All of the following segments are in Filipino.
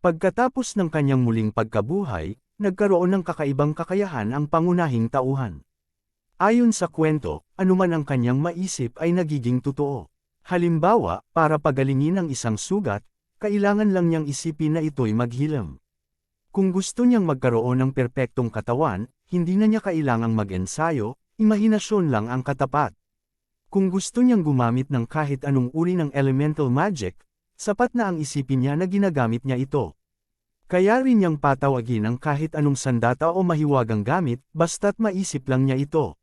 Pagkatapos ng kanyang muling pagkabuhay, nagkaroon ng kakaibang kakayahan ang pangunahing tauhan. Ayon sa kwento, anuman ang kanyang maisip ay nagiging totoo. Halimbawa, para pagalingin ang isang sugat, kailangan lang niyang isipin na ito'y maghilom. Kung gusto niyang magkaroon ng perpektong katawan, hindi na niya kailangang mag-ensayo, imahinasyon lang ang katapat. Kung gusto niyang gumamit ng kahit anong uri ng elemental magic, sapat na ang isipin niya na ginagamit niya ito. Kaya rin niyang patawagin ang kahit anong sandata o mahiwagang gamit, basta't maisip lang niya ito.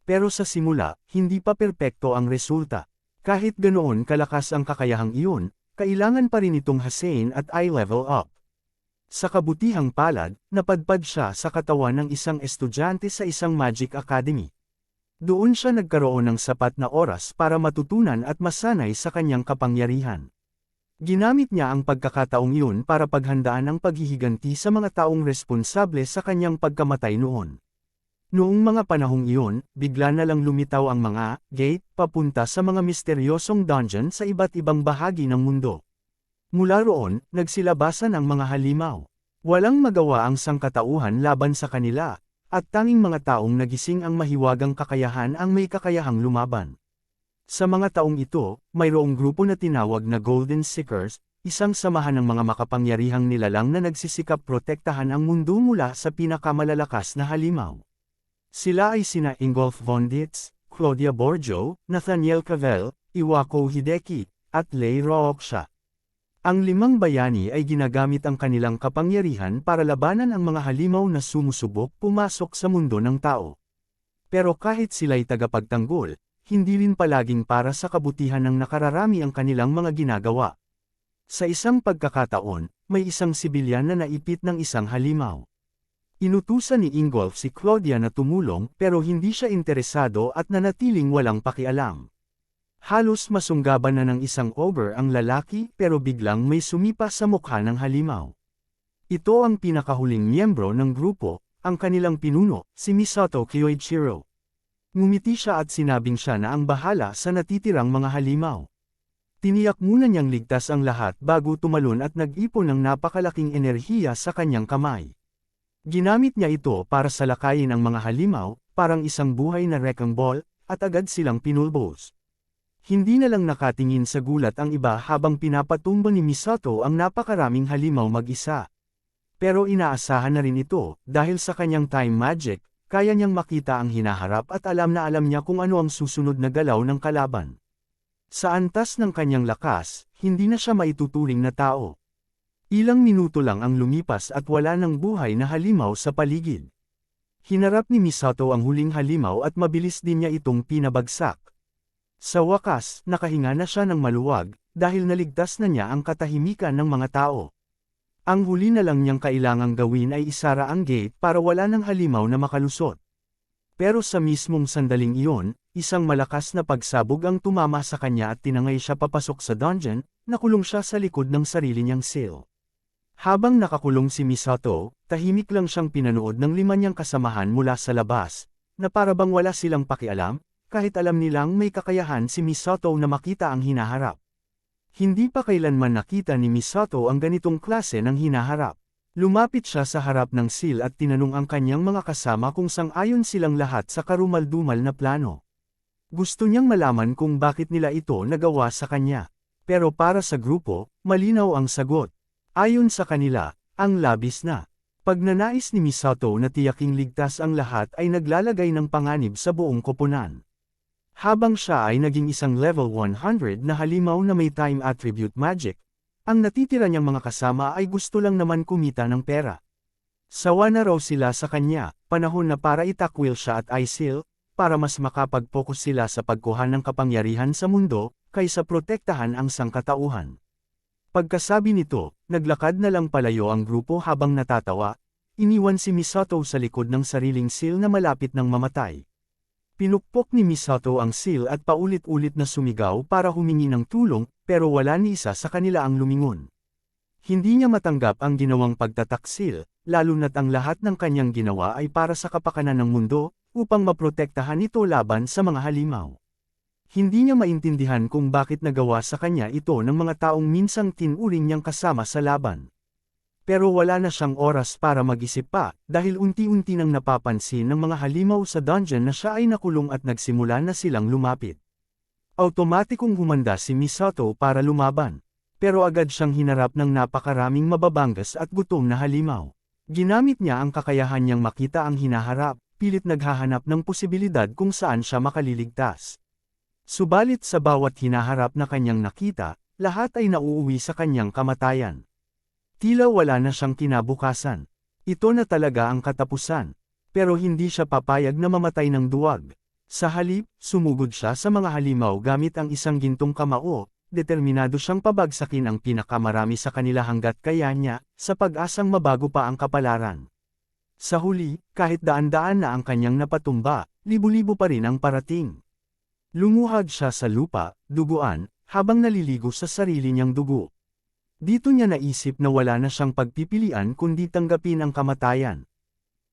Pero sa simula, hindi pa perpekto ang resulta. Kahit ganoon kalakas ang kakayahang iyon, kailangan pa rin itong hasein at i-level up. Sa kabutihang palad, napadpad siya sa katawan ng isang estudyante sa isang magic academy. Doon siya nagkaroon ng sapat na oras para matutunan at masanay sa kanyang kapangyarihan. Ginamit niya ang pagkakataong iyon para paghandaan ang paghihiganti sa mga taong responsable sa kanyang pagkamatay noon. Noong mga panahong iyon, bigla na lang lumitaw ang mga gate papunta sa mga misteryosong dungeon sa iba't ibang bahagi ng mundo. Mula roon, nagsilabasan ang mga halimaw. Walang magawa ang sangkatauhan laban sa kanila, at tanging mga taong nagising ang mahiwagang kakayahan ang may kakayahang lumaban. Sa mga taong ito, mayroong grupo na tinawag na Golden Seekers, isang samahan ng mga makapangyarihang nilalang na nagsisikap protektahan ang mundo mula sa pinakamalalakas na halimaw. Sila ay sina Ingolf von Ditz, Claudia Borjo, Nathaniel Cavell, Iwako Hideki, at Lei Rooksha. Ang limang bayani ay ginagamit ang kanilang kapangyarihan para labanan ang mga halimaw na sumusubok pumasok sa mundo ng tao. Pero kahit sila'y tagapagtanggol, hindi rin palaging para sa kabutihan ng nakararami ang kanilang mga ginagawa. Sa isang pagkakataon, may isang sibilyan na naipit ng isang halimaw. Inutusan ni Ingolf si Claudia na tumulong pero hindi siya interesado at nanatiling walang pakialam. Halos masunggaban na ng isang ogre ang lalaki pero biglang may sumipa sa mukha ng halimaw. Ito ang pinakahuling miyembro ng grupo, ang kanilang pinuno, si Misato Kyoichiro. Ngumiti siya at sinabing siya na ang bahala sa natitirang mga halimaw. Tiniyak muna niyang ligtas ang lahat bago tumalon at nag-ipon ng napakalaking enerhiya sa kanyang kamay. Ginamit niya ito para salakayin ang mga halimaw, parang isang buhay na wrecking ball, at agad silang pinulbos. Hindi na lang nakatingin sa gulat ang iba habang pinapatumba ni Misato ang napakaraming halimaw mag-isa. Pero inaasahan na rin ito, dahil sa kanyang time magic, kaya niyang makita ang hinaharap at alam na alam niya kung ano ang susunod na galaw ng kalaban. Sa antas ng kanyang lakas, hindi na siya maituturing na tao. Ilang minuto lang ang lumipas at wala ng buhay na halimaw sa paligid. Hinarap ni Misato ang huling halimaw at mabilis din niya itong pinabagsak. Sa wakas, nakahinga na siya ng maluwag, dahil naligtas na niya ang katahimikan ng mga tao. Ang huli na lang niyang kailangang gawin ay isara ang gate para wala ng halimaw na makalusot. Pero sa mismong sandaling iyon, isang malakas na pagsabog ang tumama sa kanya at tinangay siya papasok sa dungeon, nakulong siya sa likod ng sarili niyang cell. Habang nakakulong si Misato, tahimik lang siyang pinanood ng lima niyang kasamahan mula sa labas, na para bang wala silang pakialam, kahit alam nilang may kakayahan si Misato na makita ang hinaharap. Hindi pa kailanman nakita ni Misato ang ganitong klase ng hinaharap. Lumapit siya sa harap ng seal at tinanong ang kanyang mga kasama kung sang-ayon silang lahat sa karumal-dumal na plano. Gusto niyang malaman kung bakit nila ito nagawa sa kanya. Pero para sa grupo, malinaw ang sagot. Ayon sa kanila, ang labis na pagnanais ni Misato na tiyaking ligtas ang lahat ay naglalagay ng panganib sa buong koponan. Habang siya ay naging isang level 100 na halimaw na may time attribute magic, ang natitira niyang mga kasama ay gusto lang naman kumita ng pera. Sawa na raw sila sa kanya, panahon na para itakwil siya at i-seal, para mas makapag-focus sila sa pagkuha ng kapangyarihan sa mundo, kaysa protektahan ang sangkatauhan. Pagkasabi nito, naglakad na lang palayo ang grupo habang natatawa, iniwan si Misato sa likod ng sariling seal na malapit ng mamatay. Pinukpok ni Misato ang seal at paulit-ulit na sumigaw para humingi ng tulong, pero wala ni isa sa kanila ang lumingon. Hindi niya matanggap ang ginawang pagtataksil, lalo na't ang lahat ng kanyang ginawa ay para sa kapakanan ng mundo, upang maprotektahan ito laban sa mga halimaw. Hindi niya maintindihan kung bakit nagawa sa kanya ito ng mga taong minsang tinuring niyang kasama sa laban. Pero wala na siyang oras para mag-isip pa, dahil unti-unti nang napapansin ng mga halimaw sa dungeon na siya ay nakulong at nagsimula na silang lumapit. Automatikong humanda si Misato para lumaban. Pero agad siyang hinarap ng napakaraming mababangas at gutom na halimaw. Ginamit niya ang kakayahan niyang makita ang hinaharap, pilit naghahanap ng posibilidad kung saan siya makaliligtas. Subalit sa bawat hinaharap na kanyang nakita, lahat ay nauuwi sa kanyang kamatayan. Tila wala na siyang kinabukasan. Ito na talaga ang katapusan. Pero hindi siya papayag na mamatay ng duwag. Sa halip, sumugod siya sa mga halimaw gamit ang isang gintong kamao, determinado siyang pabagsakin ang pinakamarami sa kanila hanggat kaya niya, sa pag-asang mabago pa ang kapalaran. Sa huli, kahit daan-daan na ang kanyang napatumba, libo-libo pa rin ang parating. Lumuhad siya sa lupa, duguan, habang naliligo sa sarili niyang dugo. Dito niya naisip na wala na siyang pagpipilian kundi tanggapin ang kamatayan.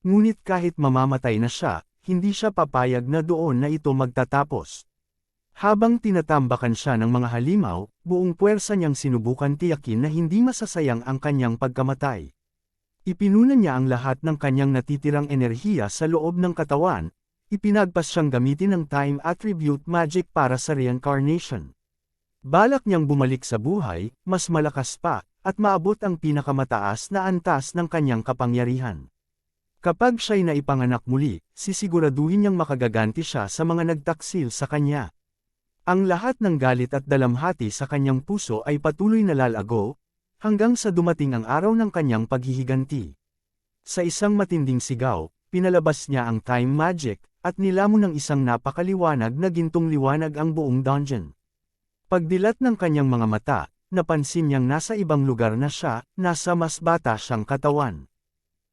Ngunit kahit mamamatay na siya, hindi siya papayag na doon na ito magtatapos. Habang tinatambakan siya ng mga halimaw, buong puwersa niyang sinubukan tiyakin na hindi masasayang ang kanyang pagkamatay. Ipinunan niya ang lahat ng kanyang natitirang enerhiya sa loob ng katawan, ipinagpas siyang gamitin ng time attribute magic para sa reincarnation. Balak niyang bumalik sa buhay, mas malakas pa, at maabot ang pinakamataas na antas ng kanyang kapangyarihan. Kapag siya'y naipanganak muli, sisiguraduhin niyang makagaganti siya sa mga nagtaksil sa kanya. Ang lahat ng galit at dalamhati sa kanyang puso ay patuloy na lalago, hanggang sa dumating ang araw ng kanyang paghihiganti. Sa isang matinding sigaw, pinalabas niya ang time magic, at nilamon ng isang napakaliwanag na gintong liwanag ang buong dungeon. Pagdilat ng kanyang mga mata, napansin niyang nasa ibang lugar na siya, nasa mas bata siyang katawan.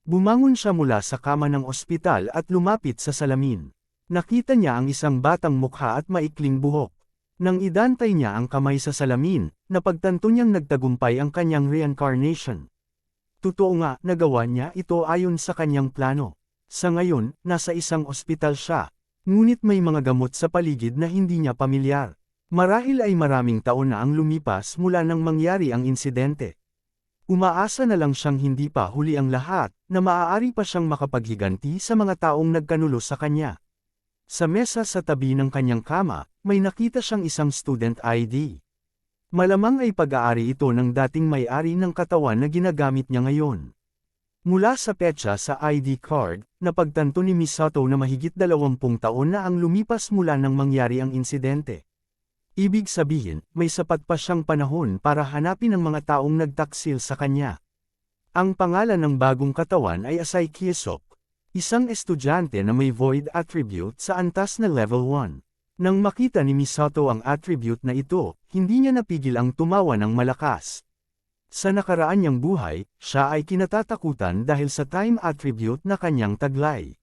Bumangon siya mula sa kama ng ospital at lumapit sa salamin. Nakita niya ang isang batang mukha at maikling buhok. Nang idantay niya ang kamay sa salamin, napagtanto niyang nagtagumpay ang kanyang reincarnation. Totoo nga, nagawa niya ito ayon sa kanyang plano. Sa ngayon, nasa isang ospital siya. Ngunit may mga gamot sa paligid na hindi niya pamilyar. Marahil ay maraming taon na ang lumipas mula nang mangyari ang insidente. Umaasa na lang siyang hindi pa huli ang lahat, na maaari pa siyang makapaghiganti sa mga taong nagkanulo sa kanya. Sa mesa sa tabi ng kanyang kama, may nakita siyang isang student ID. Malamang ay pag-aari ito ng dating may-ari ng katawan na ginagamit niya ngayon. Mula sa petsa sa ID card, napagtanto ni Misato na mahigit 20 taon na ang lumipas mula nang mangyari ang insidente. Ibig sabihin, may sapat pa siyang panahon para hanapin ang mga taong nagtaksil sa kanya. Ang pangalan ng bagong katawan ay Asai Kyesok, isang estudyante na may void attribute sa antas na level 1. Nang makita ni Misato ang attribute na ito, hindi niya napigil ang tumawa ng malakas. Sa nakaraan niyang buhay, siya ay kinatatakutan dahil sa time attribute na kanyang taglay.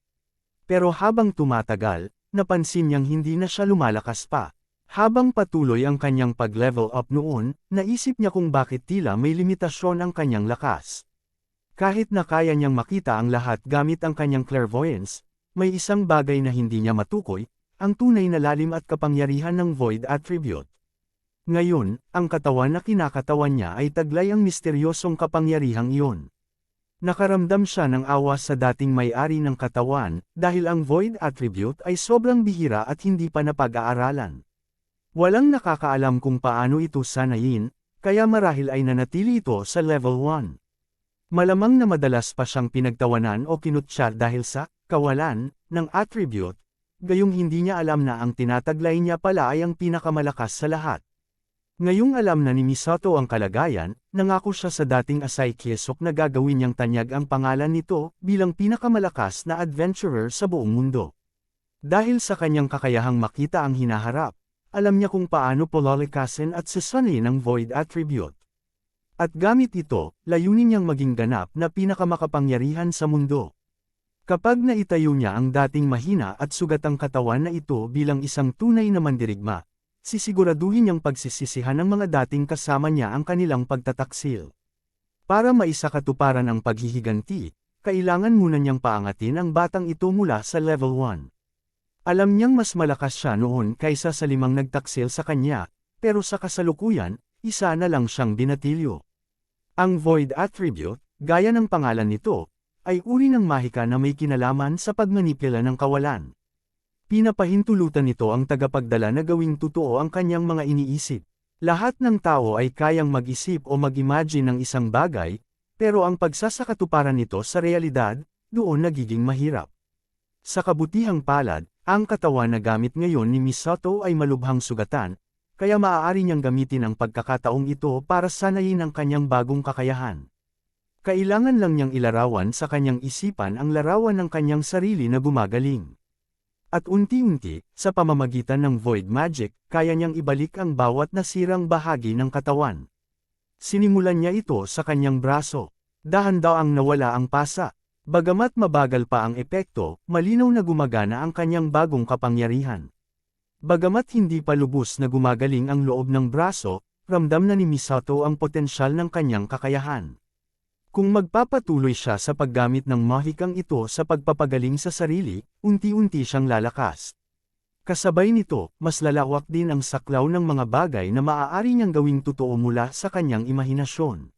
Pero habang tumatagal, napansin niyang hindi na siya lumalakas pa. Habang patuloy ang kanyang pag-level up noon, naisip niya kung bakit tila may limitasyon ang kanyang lakas. Kahit na kaya niyang makita ang lahat gamit ang kanyang clairvoyance, may isang bagay na hindi niya matukoy, ang tunay na lalim at kapangyarihan ng void attribute. Ngayon, ang katawan na kinakatawan niya ay taglay ang misteryosong kapangyarihang iyon. Nakaramdam siya ng awa sa dating may-ari ng katawan, dahil ang void attribute ay sobrang bihira at hindi pa napag-aaralan. Walang nakakaalam kung paano ito sanayin, kaya marahil ay nanatili ito sa level 1. Malamang na madalas pa siyang pinagtawanan o kinutya dahil sa kawalan ng attribute, gayong hindi niya alam na ang tinataglay niya pala ay ang pinakamalakas sa lahat. Ngayong alam na ni Misato ang kalagayan, nangako siya sa dating Asai Kyesok na gagawin niyang tanyag ang pangalan nito bilang pinakamalakas na adventurer sa buong mundo. Dahil sa kanyang kakayahang makita ang hinaharap, alam niya kung paano pololikasin at sasanayin ang void attribute. At gamit ito, layunin niyang maging ganap na pinakamakapangyarihan sa mundo. Kapag naitayo niya ang dating mahina at sugatang katawan na ito bilang isang tunay na mandirigma, sisiguraduhin niyang pagsisisihan ng mga dating kasama niya ang kanilang pagtataksil. Para maisakatuparan ang paghihiganti, kailangan muna niyang paangatin ang batang ito mula sa level 1. Alam niyang mas malakas siya noon kaysa sa 5 nagtaksil sa kanya, pero sa kasalukuyan, isa na lang siyang binatilyo. Ang void attribute, gaya ng pangalan nito, ay uri ng mahika na may kinalaman sa pagmanipula ng kawalan. Pinapahintulutan nito ang tagapagdala na gawing totoo ang kanyang mga iniisip. Lahat ng tao ay kayang mag-isip o mag-imagine ng isang bagay, pero ang pagsasakatuparan nito sa realidad, doon nagiging mahirap. Sa kabutihang palad, ang katawan na gamit ngayon ni Misato ay malubhang sugatan, kaya maaari niyang gamitin ang pagkakataong ito para sanayin ang kanyang bagong kakayahan. Kailangan lang niyang ilarawan sa kanyang isipan ang larawan ng kanyang sarili na gumagaling. At unti-unti, sa pamamagitan ng Void Magic, kaya niyang ibalik ang bawat nasirang bahagi ng katawan. Sinimulan niya ito sa kanyang braso. Dahan-daang nawala ang pasa. Bagamat mabagal pa ang epekto, malinaw na gumagana ang kanyang bagong kapangyarihan. Bagamat hindi pa lubos na gumagaling ang loob ng braso, ramdam na ni Misato ang potensyal ng kanyang kakayahan. Kung magpapatuloy siya sa paggamit ng mahikang ito sa pagpapagaling sa sarili, unti-unti siyang lalakas. Kasabay nito, mas lalawak din ang saklaw ng mga bagay na maaari niyang gawing totoo mula sa kanyang imahinasyon.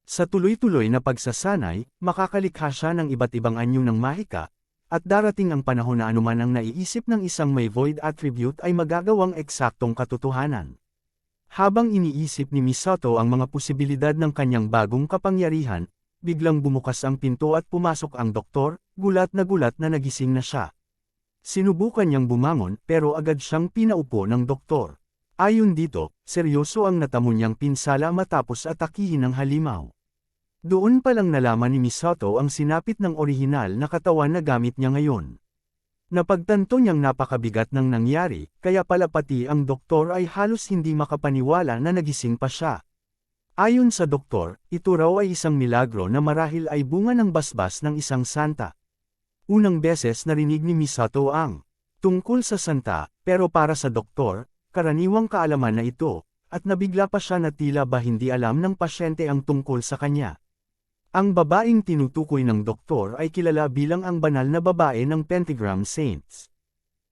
Sa tuloy-tuloy na pagsasanay, makakalikha siya ng iba't ibang anyo ng mahika, at darating ang panahon na anuman ang naiisip ng isang may void attribute ay magagawang eksaktong katotohanan. Habang iniisip ni Misato ang mga posibilidad ng kanyang bagong kapangyarihan, biglang bumukas ang pinto at pumasok ang doktor, gulat na nagising na siya. Sinubukan niyang bumangon pero agad siyang pinaupo ng doktor. Ayon dito, seryoso ang natamo niyang pinsala matapos atakihin ng halimaw. Doon pa lang nalaman ni Misato ang sinapit ng orihinal na katawan na gamit niya ngayon. Napagtanto niyang napakabigat ng nangyari, kaya pala pati ang doktor ay halos hindi makapaniwala na nagising pa siya. Ayon sa doktor, ito raw ay isang milagro na marahil ay bunga ng basbas ng isang santa. Unang beses narinig ni Misato ang tungkol sa santa, pero para sa doktor, karaniwang kaalaman na ito, at nabigla pa siya na tila ba hindi alam ng pasyente ang tungkol sa kanya. Ang babaeng tinutukoy ng doktor ay kilala bilang ang banal na babae ng Pentagram Saints.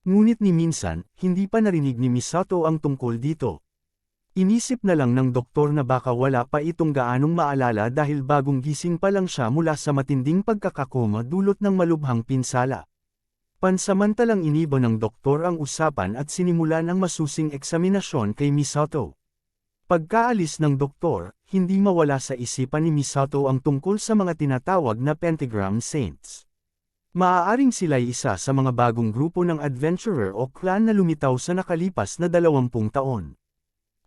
Ngunit ni minsan, hindi pa narinig ni Misato ang tungkol dito. Inisip na lang ng doktor na baka wala pa itong gaanong maalala dahil bagong gising pa lang siya mula sa matinding pagkakakoma dulot ng malubhang pinsala. Pansamantalang iniba ng doktor ang usapan at sinimulan ang masusing eksaminasyon kay Misato. Pagkaalis ng doktor, hindi mawala sa isipan ni Misato ang tungkol sa mga tinatawag na Pentagram Saints. Maaaring sila'y isa sa mga bagong grupo ng adventurer o clan na lumitaw sa nakalipas na 20 taon.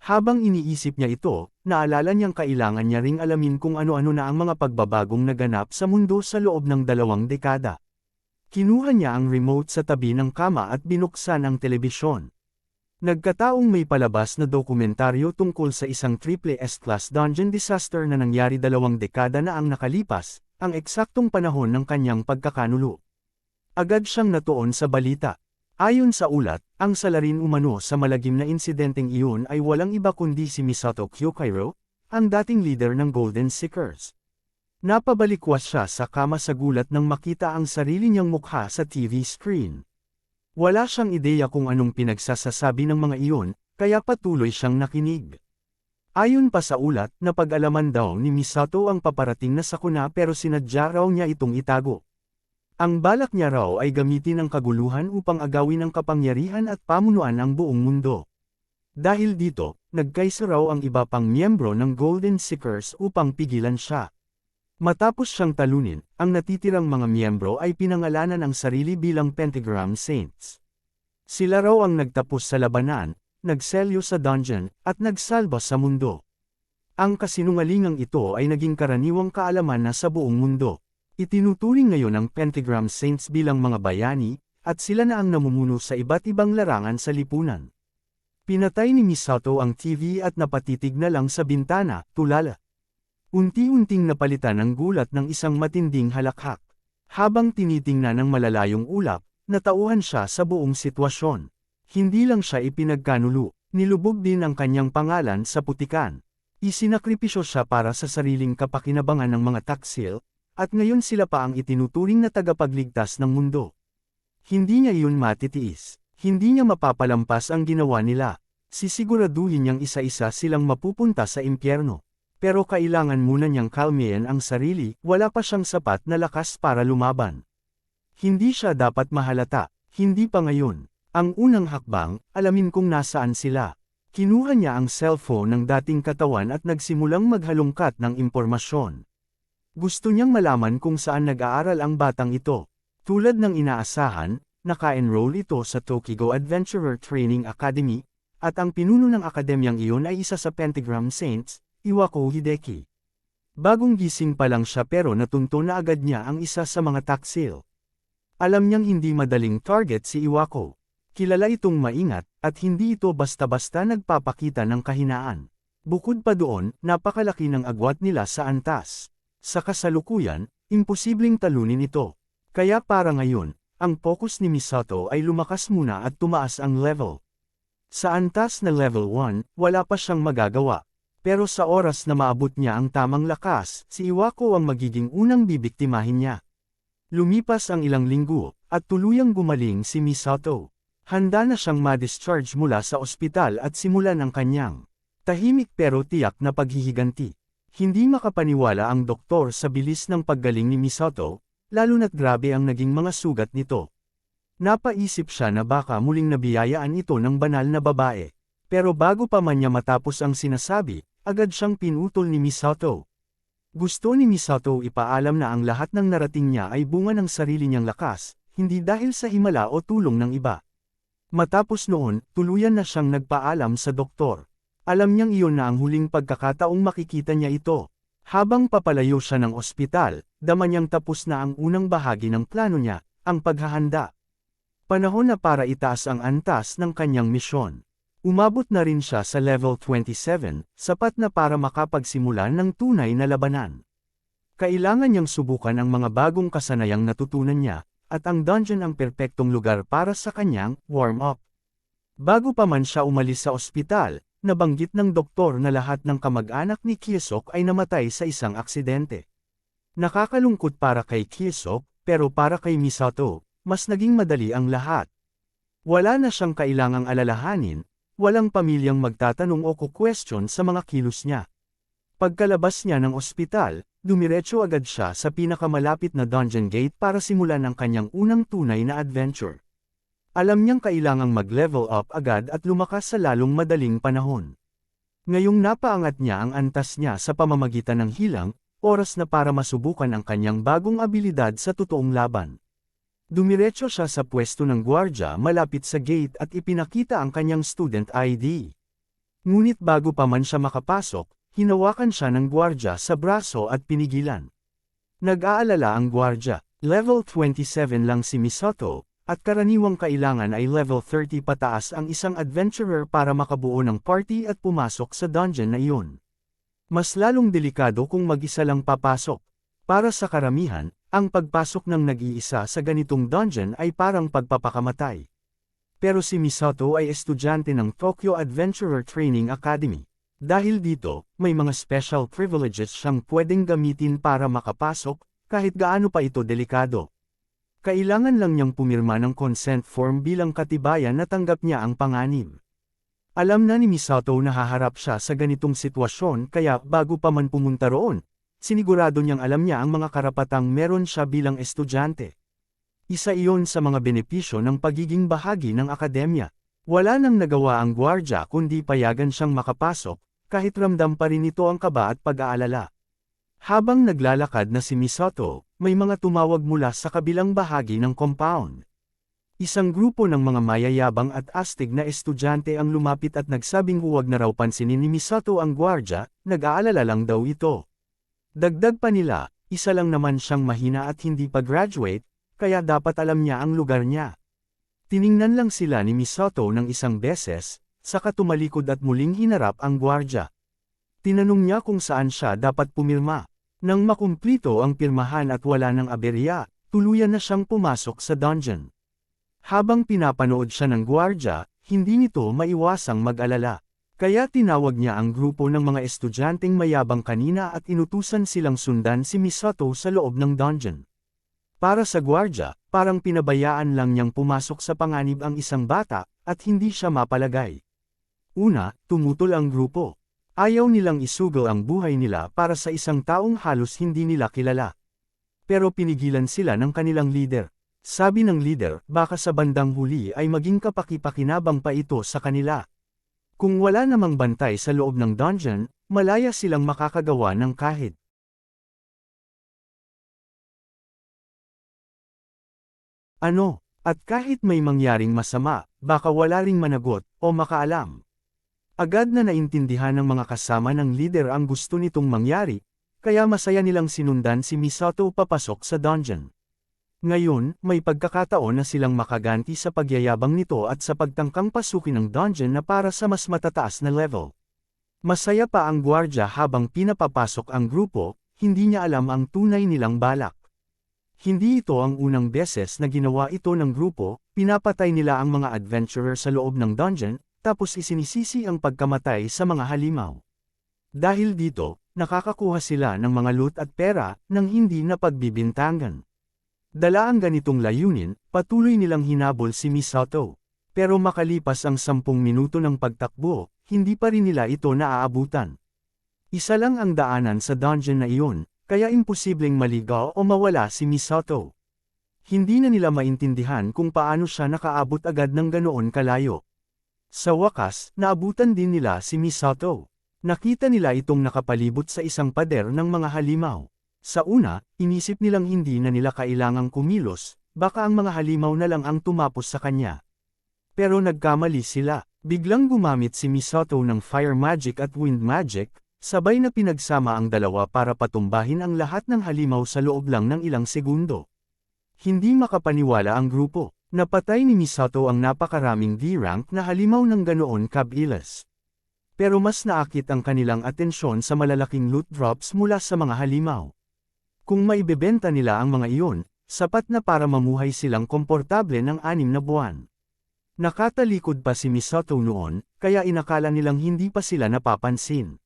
Habang iniisip niya ito, naalala niyang kailangan niya ring alamin kung ano-ano na ang mga pagbabagong naganap sa mundo sa loob ng 2 dekada. Kinuha niya ang remote sa tabi ng kama at binuksan ang telebisyon. Nagkataong may palabas na dokumentaryo tungkol sa isang triple S-class dungeon disaster na nangyari 2 dekada na ang nakalipas, ang eksaktong panahon ng kanyang pagkakanulo. Agad siyang natuon sa balita. Ayon sa ulat, ang salarin umano sa malagim na insidenteng iyon ay walang iba kundi si Misato Kyokiro, ang dating leader ng Golden Seekers. Napabalikwas siya sa kama sa gulat nang makita ang sarili niyang mukha sa TV screen. Wala siyang ideya kung anong pinagsasasabi ng mga iyon, kaya patuloy siyang nakinig. Ayon pa sa ulat, napag-alaman daw ni Misato ang paparating na sakuna pero sinadya raw niya itong itago. Ang balak niya raw ay gamitin ang kaguluhan upang agawin ang kapangyarihan at pamunuan ang buong mundo. Dahil dito, nagkaisa raw ang iba pang miyembro ng Golden Seekers upang pigilan siya. Matapos siyang talunin, ang natitirang mga miyembro ay pinangalanan ang sarili bilang Pentagram Saints. Sila raw ang nagtapos sa labanan, nagselyo sa dungeon, at nagsalba sa mundo. Ang kasinungalingang ito ay naging karaniwang kaalaman na sa buong mundo. Itinuturing ngayon ang Pentagram Saints bilang mga bayani, at sila na ang namumuno sa iba't ibang larangan sa lipunan. Pinatay ni Misato ang TV at napatitig na lang sa bintana, tulala. Unti-unting napalitan ang gulat ng isang matinding halakhak. Habang tinitingnan ng malalayong ulap, natauhan siya sa buong sitwasyon. Hindi lang siya ipinagkanulo, nilubog din ang kanyang pangalan sa putikan. Isinakripisyo siya para sa sariling kapakinabangan ng mga taksil, at ngayon sila pa ang itinuturing na tagapagligtas ng mundo. Hindi niya iyon matitiis. Hindi niya mapapalampas ang ginawa nila. Sisiguraduhin niyang isa-isa silang mapupunta sa impyerno. Pero kailangan muna niyang kalmayan ang sarili, wala pa siyang sapat na lakas para lumaban. Hindi siya dapat mahalata, hindi pa ngayon. Ang unang hakbang, alamin kung nasaan sila. Kinuha niya ang cellphone ng dating katawan at nagsimulang maghalongkat ng impormasyon. Gusto niyang malaman kung saan nag-aaral ang batang ito. Tulad ng inaasahan, naka-enroll ito sa Tokigo Adventurer Training Academy, at ang pinuno ng akademyang iyon ay isa sa Pentagram Saints, Iwako Hideki. Bagong gising pa lang siya pero natunto na agad niya ang isa sa mga taksil. Alam niyang hindi madaling target si Iwako. Kilala itong maingat, at hindi ito basta-basta nagpapakita ng kahinaan. Bukod pa doon, napakalaki ng agwat nila sa antas. Sa kasalukuyan, imposibleng talunin ito. Kaya para ngayon, ang focus ni Misato ay lumakas muna at tumaas ang level. Sa antas na level 1, wala pa siyang magagawa. Pero sa oras na maabot niya ang tamang lakas, si Iwako ang magiging unang bibiktimahin niya. Lumipas ang ilang linggo, at tuluyang gumaling si Misato. Handa na siyang ma-discharge mula sa ospital at simulan ang kanyang tahimik pero tiyak na paghihiganti. Hindi makapaniwala ang doktor sa bilis ng paggaling ni Misato, lalo na't grabe ang naging mga sugat nito. Napaisip siya na baka muling nabiyayaan ito ng banal na babae. Pero bago pa man niya matapos ang sinasabi, agad siyang pinutol ni Misato. Gusto ni Misato ipaalam na ang lahat ng narating niya ay bunga ng sarili niyang lakas, hindi dahil sa himala o tulong ng iba. Matapos noon, tuluyan na siyang nagpaalam sa doktor. Alam niyang iyon na ang huling pagkakataong makikita niya ito. Habang papalayo siya ng ospital, dama niyang tapos na ang unang bahagi ng plano niya, ang paghahanda. Panahon na para itaas ang antas ng kanyang misyon. Umabot na rin siya sa level 27, sapat na para makapagsimula ng tunay na labanan. Kailangan niyang subukan ang mga bagong kasanayang natutunan niya, at ang dungeon ang perpektong lugar para sa kanyang warm-up. Bago pa man siya umalis sa ospital, nabanggit ng doktor na lahat ng kamag-anak ni Kiyosok ay namatay sa isang aksidente. Nakakalungkot para kay Kiyosok, pero para kay Misato, mas naging madali ang lahat. Wala na siyang kailangang alalahanin, walang pamilyang magtatanong o kukwestiyon sa mga kilos niya. Pagkalabas niya ng ospital, dumiretso agad siya sa pinakamalapit na dungeon gate para simulan ang kanyang unang tunay na adventure. Alam niyang kailangang mag-level up agad at lumakas sa lalong madaling panahon. Ngayong napaangat niya ang antas niya sa pamamagitan ng hilang, oras na para masubukan ang kanyang bagong abilidad sa totoong laban. Dumiretso siya sa pwesto ng gwardya malapit sa gate at ipinakita ang kanyang student ID. Ngunit bago pa man siya makapasok, hinawakan siya ng gwardya sa braso at pinigilan. Nag-aalala ang gwardya, level 27 lang si Misato, at karaniwang kailangan ay level 30 pataas ang isang adventurer para makabuo ng party at pumasok sa dungeon na iyon. Mas lalong delikado kung mag-isa lang papasok. Para sa karamihan, ang pagpasok ng nag-iisa sa ganitong dungeon ay parang pagpapakamatay. Pero si Misato ay estudyante ng Tokyo Adventurer Training Academy. Dahil dito, may mga special privileges siyang pwedeng gamitin para makapasok, kahit gaano pa ito delikado. Kailangan lang niyang pumirma ng consent form bilang katibayan na tanggap niya ang panganib. Alam na ni Misato na haharap siya sa ganitong sitwasyon kaya bago pa man pumunta roon, sinigurado niyang alam niya ang mga karapatang meron siya bilang estudyante. Isa iyon sa mga benepisyo ng pagiging bahagi ng akademya. Wala nang nagawa ang gwardya kundi payagan siyang makapasok, kahit ramdam pa rin ito ang kaba at pag-aalala. Habang naglalakad na si Misato, may mga tumawag mula sa kabilang bahagi ng compound. Isang grupo ng mga mayayabang at astig na estudyante ang lumapit at nagsabing huwag na raw pansinin ni Misato ang gwardya, nag-aalala lang daw ito. Dagdag pa nila, isa lang naman siyang mahina at hindi pa graduate, kaya dapat alam niya ang lugar niya. Tiningnan lang sila ni Misato ng isang beses, saka tumalikod at muling hinarap ang gwardya. Tinanong niya kung saan siya dapat pumirma. Nang makumplito ang pirmahan at wala ng aberya, tuluyan na siyang pumasok sa dungeon. Habang pinapanood siya ng gwardya, hindi nito maiwasang mag-alala. Kaya tinawag niya ang grupo ng mga estudyanteng mayabang kanina at inutusan silang sundan si Misato sa loob ng dungeon. Para sa gwardya, parang pinabayaan lang niyang pumasok sa panganib ang isang bata, at hindi siya mapalagay. Una, tumutol ang grupo. Ayaw nilang isugal ang buhay nila para sa isang taong halos hindi nila kilala. Pero pinigilan sila ng kanilang leader. Sabi ng leader, baka sa bandang huli ay maging kapaki-pakinabang pa ito sa kanila. Kung wala namang bantay sa loob ng dungeon, malaya silang makakagawa ng kahit ano, at kahit may mangyaring masama, baka wala ring managot o makaalam. Agad na naintindihan ng mga kasama ng leader ang gusto nitong mangyari, kaya masaya nilang sinundan si Misato papasok sa dungeon. Ngayon, may pagkakataon na silang makaganti sa pagyayabang nito at sa pagtangkang pasukin ng dungeon na para sa mas matataas na level. Masaya pa ang gwardya habang pinapapasok ang grupo, hindi niya alam ang tunay nilang balak. Hindi ito ang unang beses na ginawa ito ng grupo, pinapatay nila ang mga adventurer sa loob ng dungeon, tapos isinisisi ang pagkamatay sa mga halimaw. Dahil dito, nakakakuha sila ng mga loot at pera nang hindi na pagbibintangan. Dala ang ganitong layunin, patuloy nilang hinabol si Misato. Pero makalipas ang 10 minuto ng pagtakbo, hindi pa rin nila ito naaabutan. Isa lang ang daanan sa dungeon na iyon, kaya imposibleng maligaw o mawala si Misato. Hindi na nila maintindihan kung paano siya nakaabot agad ng ganoon kalayo. Sa wakas, naabutan din nila si Misato. Nakita nila itong nakapalibot sa isang pader ng mga halimaw. Sa una, inisip nilang hindi na nila kailangang kumilos, baka ang mga halimaw na lang ang tumapos sa kanya. Pero nagkamali sila, biglang gumamit si Misato ng fire magic at wind magic, sabay na pinagsama ang dalawa para patumbahin ang lahat ng halimaw sa loob lang ng ilang segundo. Hindi makapaniwala ang grupo, napatay ni Misato ang napakaraming D-rank na halimaw ng ganoon kabilis. Pero mas naakit ang kanilang atensyon sa malalaking loot drops mula sa mga halimaw. Kung maibebenta nila ang mga iyon, sapat na para mamuhay silang komportable ng 6 na buwan. Nakatalikod pa si Misato noon, kaya inakala nilang hindi pa sila napapansin.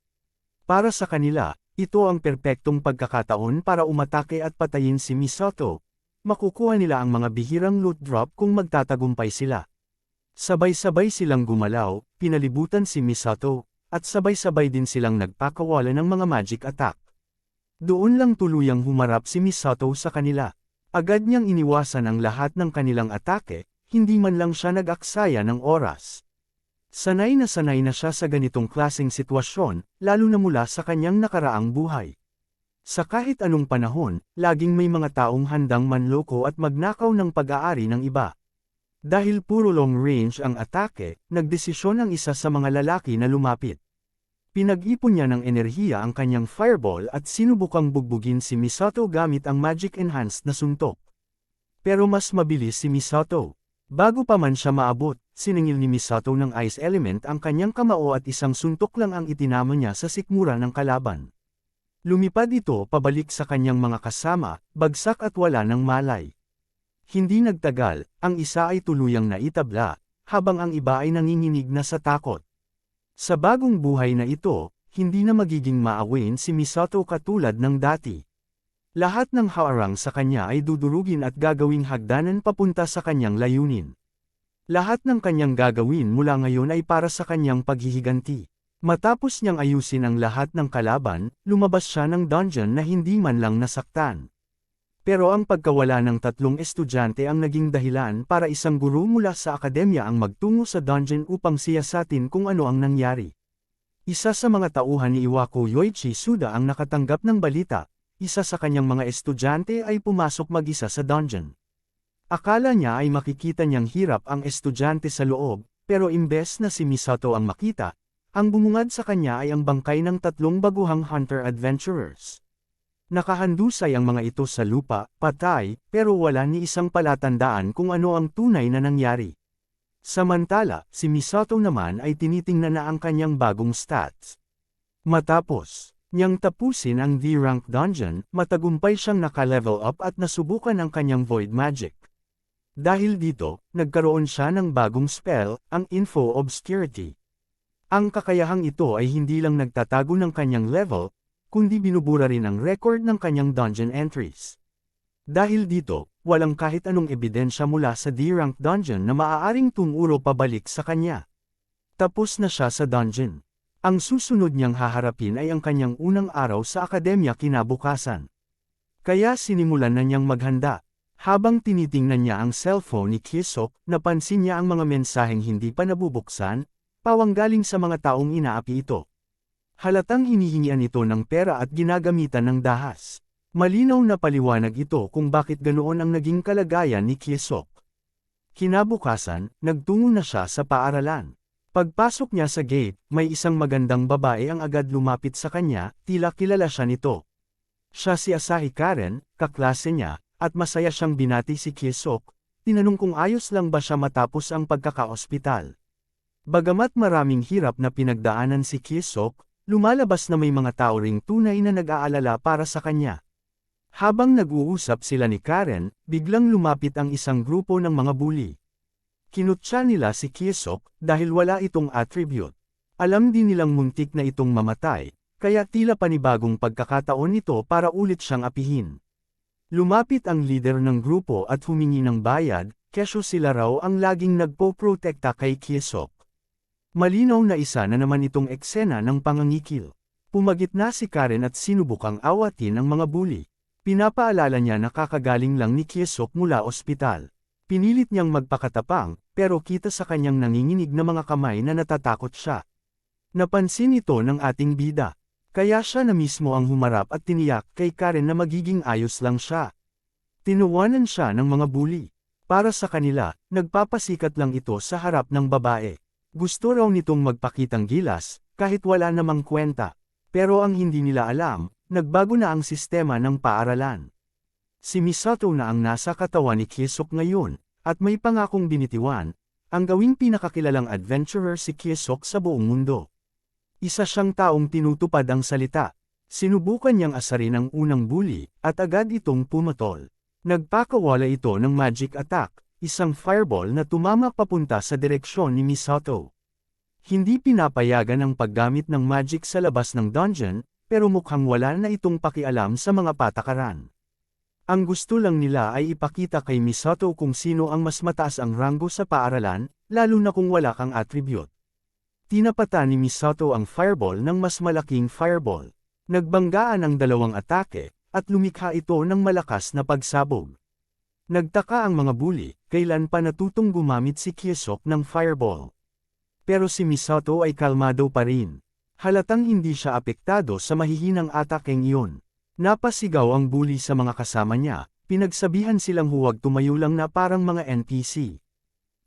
Para sa kanila, ito ang perpektong pagkakataon para umatake at patayin si Misato. Makukuha nila ang mga bihirang loot drop kung magtatagumpay sila. Sabay-sabay silang gumalaw, pinalibutan si Misato, at sabay-sabay din silang nagpakawala ng mga magic attack. Doon lang tuluyang humarap si Misato sa kanila. Agad niyang iniwasan ang lahat ng kanilang atake, hindi man lang siya nag-aksaya ng oras. Sanay na siya sa ganitong klaseng sitwasyon, lalo na mula sa kanyang nakaraang buhay. Sa kahit anong panahon, laging may mga taong handang manloko at magnakaw ng pag-aari ng iba. Dahil puro long range ang atake, nagdesisyon ang isa sa mga lalaki na lumapit. Pinag-ipon niya ng enerhiya ang kanyang fireball at sinubukang bugbugin si Misato gamit ang magic-enhanced na suntok. Pero mas mabilis si Misato. Bago pa man siya maabot, siningil ni Misato ng ice element ang kanyang kamao at isang suntok lang ang itinama niya sa sikmura ng kalaban. Lumipad ito pabalik sa kanyang mga kasama, bagsak at wala ng malay. Hindi nagtagal, ang isa ay tuluyang naitabla, habang ang iba ay nanginginig na sa takot. Sa bagong buhay na ito, hindi na magiging maawain si Misato katulad ng dati. Lahat ng haarang sa kanya ay dudurugin at gagawing hagdanan papunta sa kanyang layunin. Lahat ng kanyang gagawin mula ngayon ay para sa kanyang paghihiganti. Matapos niyang ayusin ang lahat ng kalaban, lumabas siya ng dungeon na hindi man lang nasaktan. Pero ang pagkawala ng 3 estudyante ang naging dahilan para isang guro mula sa akademya ang magtungo sa dungeon upang siyasatin kung ano ang nangyari. Isa sa mga tauhan ni Iwako Yoichi Suda ang nakatanggap ng balita, isa sa kanyang mga estudyante ay pumasok mag-isa sa dungeon. Akala niya ay makikita niyang hirap ang estudyante sa loob, pero imbes na si Misato ang makita, ang bumungad sa kanya ay ang bangkay ng 3 baguhang hunter adventurers. Nakahandusay ang mga ito sa lupa, patay, pero wala ni isang palatandaan kung ano ang tunay na nangyari. Samantala, si Misato naman ay tinitingnan na ang kanyang bagong stats. Matapos niyang tapusin ang D-rank dungeon, matagumpay siyang naka-level up at nasubukan ang kanyang void magic. Dahil dito, nagkaroon siya ng bagong spell, ang Info Obscurity. Ang kakayahang ito ay hindi lang nagtatago ng kanyang level, kundi binubura rin ang record ng kanyang dungeon entries. Dahil dito, walang kahit anong ebidensya mula sa D-rank dungeon na maaaring tumuro pabalik sa kanya. Tapos na siya sa dungeon. Ang susunod niyang haharapin ay ang kanyang unang araw sa akademya kinabukasan. Kaya sinimulan na niyang maghanda. Habang tinitingnan niya ang cellphone ni Kye-sok, napansin niya ang mga mensaheng hindi pa nabubuksan, pawang galing sa mga taong inaapi ito. Halatang hinihingian ito ng pera at ginagamitan ng dahas. Malinaw na paliwanag ito kung bakit ganoon ang naging kalagayan ni Kye-sok. Kinabukasan, nagtungo na siya sa paaralan. Pagpasok niya sa gate, may isang magandang babae ang agad lumapit sa kanya, tila kilala siya nito. Siya si Asahi Karen, kaklase niya, at masaya siyang binati si Kye-sok, tinanong kung ayos lang ba siya matapos ang pagkaka-ospital. Bagamat maraming hirap na pinagdaanan si Kye-sok, lumalabas na may mga tao ring tunay na nag-aalala para sa kanya. Habang nag-uusap sila ni Karen, biglang lumapit ang isang grupo ng mga bully. Kinutya nila si Kye-sok dahil wala itong attribute. Alam din nilang muntik na itong mamatay, kaya tila panibagong pagkakataon ito para ulit siyang apihin. Lumapit ang leader ng grupo at humingi ng bayad, kesyo sila raw ang laging nagpo-protekta kay Kye-sok. Malinaw na isa na naman itong eksena ng pangangikil. Pumagitna si Karen at sinubukang awatin ang mga bully. Pinapaalala niya na kakagaling lang ni Kye-sok mula ospital. Pinilit niyang magpakatapang, pero kita sa kanyang nanginginig na mga kamay na natatakot siya. Napansin ito ng ating bida. Kaya siya na mismo ang humarap at tiniyak kay Karen na magiging ayos lang siya. Tinuwanan siya ng mga bully. Para sa kanila, nagpapasikat lang ito sa harap ng babae. Gusto raw nitong magpakitang gilas, kahit wala namang kwenta. Pero ang hindi nila alam, nagbago na ang sistema ng paaralan. Si Misato na ang nasa katawan ni Kye-sok ngayon, at may pangakong binitiwan, ang gawing pinakakilalang adventurer si Kye-sok sa buong mundo. Isa siyang taong tinutupad ang salita. Sinubukan niyang asarin ang unang bully, at agad itong pumatol. Nagpakawala ito ng magic attack, isang fireball na tumama papunta sa direksyon ni Misato. Hindi pinapayagan ang paggamit ng magic sa labas ng dungeon, pero mukhang wala na itong pakialam sa mga patakaran. Ang gusto lang nila ay ipakita kay Misato kung sino ang mas mataas ang ranggo sa paaralan, lalo na kung wala kang attribute. Tinapatan ni Misato ang fireball ng mas malaking fireball. Nagbanggaan ang dalawang atake, at lumikha ito ng malakas na pagsabog. Nagtaka ang mga bully, kailan pa natutong gumamit si Kye-sok ng fireball. Pero si Misato ay kalmado pa rin. Halatang hindi siya apektado sa mahihinang atakeng iyon. Napasigaw ang bully sa mga kasama niya, pinagsabihan silang huwag tumayo lang na parang mga NPC.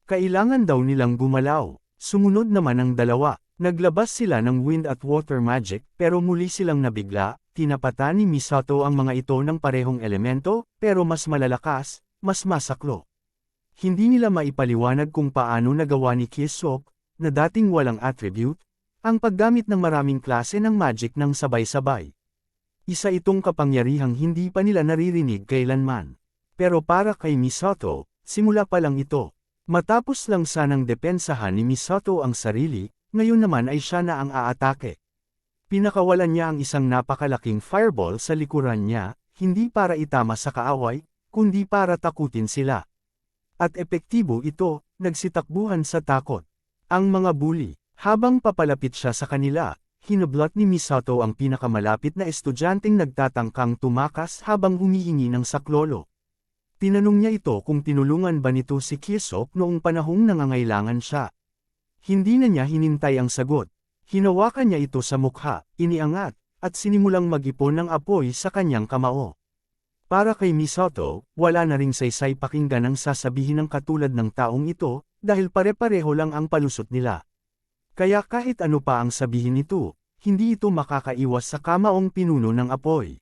Kailangan daw nilang gumalaw. Sumunod naman ang dalawa. Naglabas sila ng wind at water magic pero muli silang nabigla, tinapatan ni Misato ang mga ito ng parehong elemento, pero mas malalakas, mas masaklo. Hindi nila maipaliwanag kung paano nagawa ni Kye-sok, na dating walang attribute, ang paggamit ng maraming klase ng magic ng sabay-sabay. Isa itong kapangyarihang hindi pa nila naririnig kailanman. Pero para kay Misato, simula pa lang ito. Matapos lang sanang depensahan ni Misato ang sarili, ngayon naman ay siya na ang aatake. Pinakawalan niya ang isang napakalaking fireball sa likuran niya, hindi para itama sa kaaway, kundi para takutin sila. At epektibo ito, nagsitakbuhan sa takot. Ang mga bully, habang papalapit siya sa kanila, hinablot ni Misato ang pinakamalapit na estudyanteng nagtatangkang tumakas habang humihingi ng saklolo. Tinanong niya ito kung tinulungan ba nito si Kye-sok noong panahong nangangailangan siya. Hindi na niya hinintay ang sagot. Hinawakan niya ito sa mukha, iniangat, at sinimulang mag-ipon ng apoy sa kanyang kamao. Para kay Misato, wala na ring saysay pakinggan ang sasabihin ng katulad ng taong ito, dahil pare-pareho lang ang palusot nila. Kaya kahit ano pa ang sabihin nito, hindi ito makakaiwas sa kamaong pinuno ng apoy.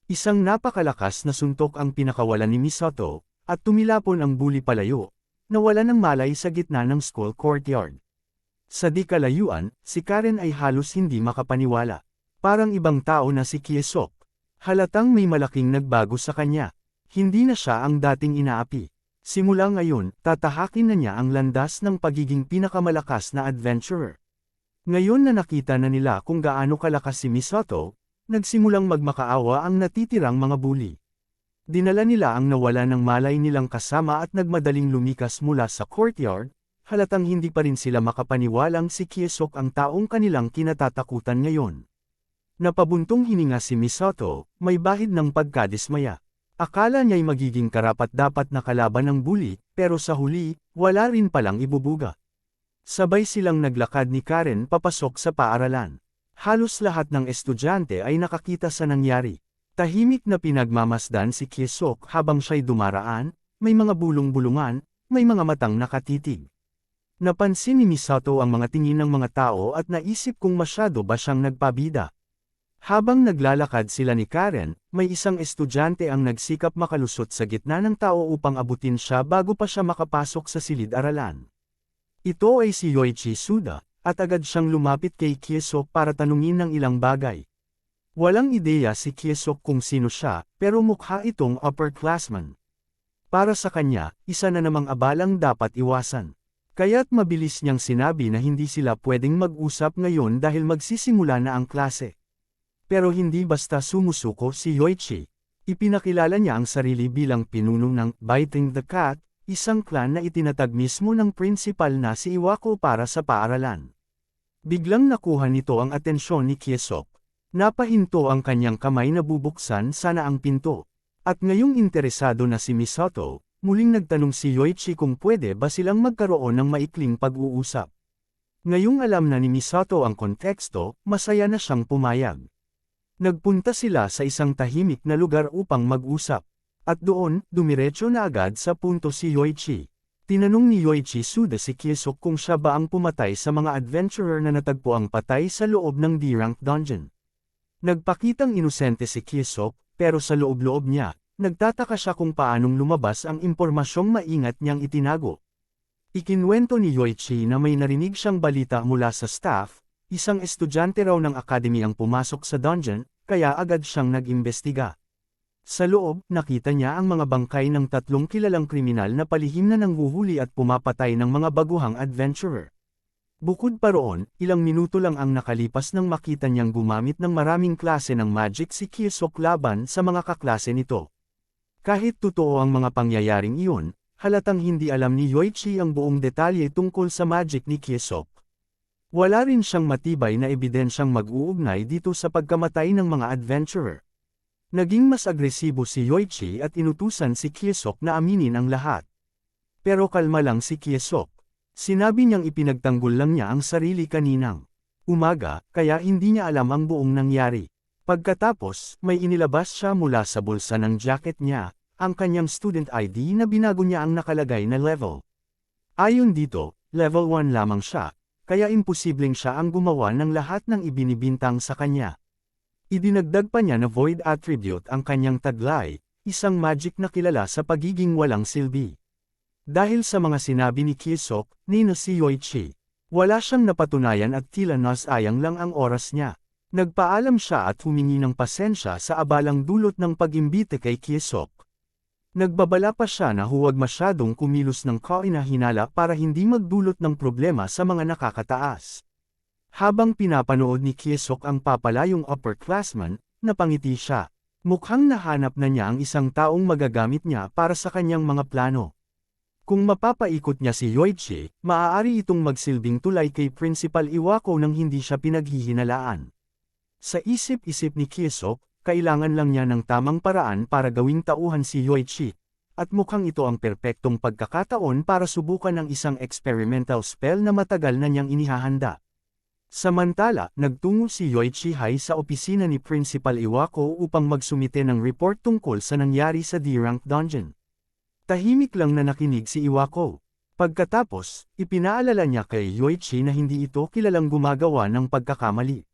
Isang napakalakas na suntok ang pinakawalan ni Misato, at tumilapon ang bully palayo, nawala ng malay sa gitna ng school courtyard. Sa di kalayuan, si Karen ay halos hindi makapaniwala. Parang ibang tao na si Kye-sok. Halatang may malaking nagbago sa kanya. Hindi na siya ang dating inaapi. Simula ngayon, tatahakin na niya ang landas ng pagiging pinakamalakas na adventurer. Ngayon na nakita na nila kung gaano kalakas si Misato, nagsimulang magmakaawa ang natitirang mga bully. Dinala nila ang nawala ng malay nilang kasama at nagmadaling lumikas mula sa courtyard, halatang hindi pa rin sila makapaniwalang si Kiesok ang taong kanilang kinatatakutan ngayon. Napabuntong hininga si Misato, may bahid ng pagkadismaya. Akala niya'y magiging karapat-dapat na kalaban ng bully, pero sa huli, wala rin palang ibubuga. Sabay silang naglakad ni Karen papasok sa paaralan. Halos lahat ng estudyante ay nakakita sa nangyari. Tahimik na pinagmamasdan si Kiesok habang siya'y dumaraan, may mga bulong-bulungan, may mga matang nakatitig. Napansin ni Misato ang mga tingin ng mga tao at naisip kung masyado ba siyang nagpabida. Habang naglalakad sila ni Karen, may isang estudyante ang nagsikap makalusot sa gitna ng tao upang abutin siya bago pa siya makapasok sa silid-aralan. Ito ay si Yoichi Suda, at agad siyang lumapit kay Kiesok para tanungin ng ilang bagay. Walang ideya si Kiesok kung sino siya, pero mukha itong upperclassman. Para sa kanya, isa na namang abalang dapat iwasan. Kaya't mabilis niyang sinabi na hindi sila pwedeng mag-usap ngayon dahil magsisimula na ang klase. Pero hindi basta sumusuko si Yoichi. Ipinakilala niya ang sarili bilang pinuno ng Biting the Cat, isang clan na itinatag mismo ng principal na si Iwako para sa paaralan. Biglang nakuha nito ang atensyon ni Kiesok. Napahinto ang kanyang kamay na bubuksan sana ang pinto. At ngayong interesado na si Misato, muling nagtanong si Yoichi kung pwede ba silang magkaroon ng maikling pag-uusap. Ngayong alam na ni Misato ang konteksto, masaya na siyang pumayag. Nagpunta sila sa isang tahimik na lugar upang mag-usap. At doon, dumiretso na agad sa punto si Yoichi. Tinanong ni Yoichi Suda si Kiesok kung siya ba ang pumatay sa mga adventurer na natagpo ang patay sa loob ng D-rank dungeon. Nagpakitang inosente si Kiesok, pero sa loob-loob niya, nagtataka siya kung paanong lumabas ang impormasyong maingat niyang itinago. Ikinwento ni Yoichi na may narinig siyang balita mula sa staff, isang estudyante raw ng academy ang pumasok sa dungeon, kaya agad siyang nag-imbestiga. Sa loob, nakita niya ang mga bangkay ng 3 kilalang kriminal na palihim na nanghuhuli at pumapatay ng mga baguhang adventurer. Bukod pa roon, ilang minuto lang ang nakalipas nang makita niyang gumamit ng maraming klase ng magic si Kiesok laban sa mga kaklase nito. Kahit totoo ang mga pangyayaring iyon, halatang hindi alam ni Yoichi ang buong detalye tungkol sa magic ni Kiesok. Wala rin siyang matibay na ebidensyang mag-uugnay dito sa pagkamatay ng mga adventurer. Naging mas agresibo si Yoichi at inutusan si Kiesok na aminin ang lahat. Pero kalma lang si Kiesok. Sinabi niyang ipinagtanggol lang niya ang sarili kaninang umaga, kaya hindi niya alam ang buong nangyari. Pagkatapos, may inilabas siya mula sa bulsa ng jacket niya, ang kanyang student ID na binago niya ang nakalagay na level. Ayon dito, level 1 lamang siya, kaya imposibleng siya ang gumawa ng lahat ng ibinibintang sa kanya. Idinagdag pa niya na void attribute ang kanyang taglay, isang magic na kilala sa pagiging walang silbi. Dahil sa mga sinabi ni Kiesok, nina si Yoichi. Wala siyang napatunayan at tila nasayang lang ang oras niya. Nagpaalam siya at humingi ng pasensya sa abalang dulot ng pag-imbite kay Kiesok. Nagbabala pa siya na huwag masyadong kumilos ng kainahinala para hindi magdulot ng problema sa mga nakakataas. Habang pinapanood ni Kiesok ang papalayong upperclassman, napangiti siya. Mukhang nahanap na niya ang isang taong magagamit niya para sa kanyang mga plano. Kung mapapaikot niya si Yoichi, maaari itong magsilbing tulay kay Principal Iwako nang hindi siya pinaghihinalaan. Sa isip-isip ni Kiesok, kailangan lang niya ng tamang paraan para gawing tauhan si Yoichi, at mukhang ito ang perpektong pagkakataon para subukan ng isang experimental spell na matagal na niyang inihahanda. Samantala, nagtungo si Yoichi Hai sa opisina ni Principal Iwako upang magsumite ng report tungkol sa nangyari sa D-rank dungeon. Tahimik lang na nakinig si Iwako. Pagkatapos, ipinaalala niya kay Yoichi na hindi ito kilalang gumagawa ng pagkakamali.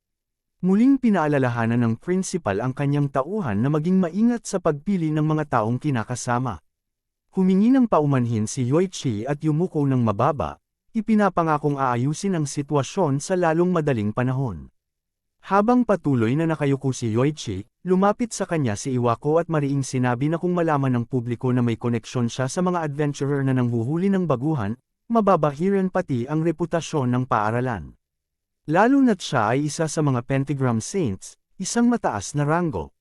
Muling pinaalalahanan ng principal ang kanyang tauhan na maging maingat sa pagpili ng mga taong kinakasama. Humingi ng paumanhin si Yoichi at yumuko ng mababa, ipinapangakong aayusin ang sitwasyon sa lalong madaling panahon. Habang patuloy na nakayuko si Yoichi, lumapit sa kanya si Iwako at mariing sinabi na kung malaman ng publiko na may koneksyon siya sa mga adventurer na nanghuhuli ng baguhan, mababahiran pati ang reputasyon ng paaralan. Lalo na't siya ay isa sa mga Pentagram Saints, isang mataas na ranggo.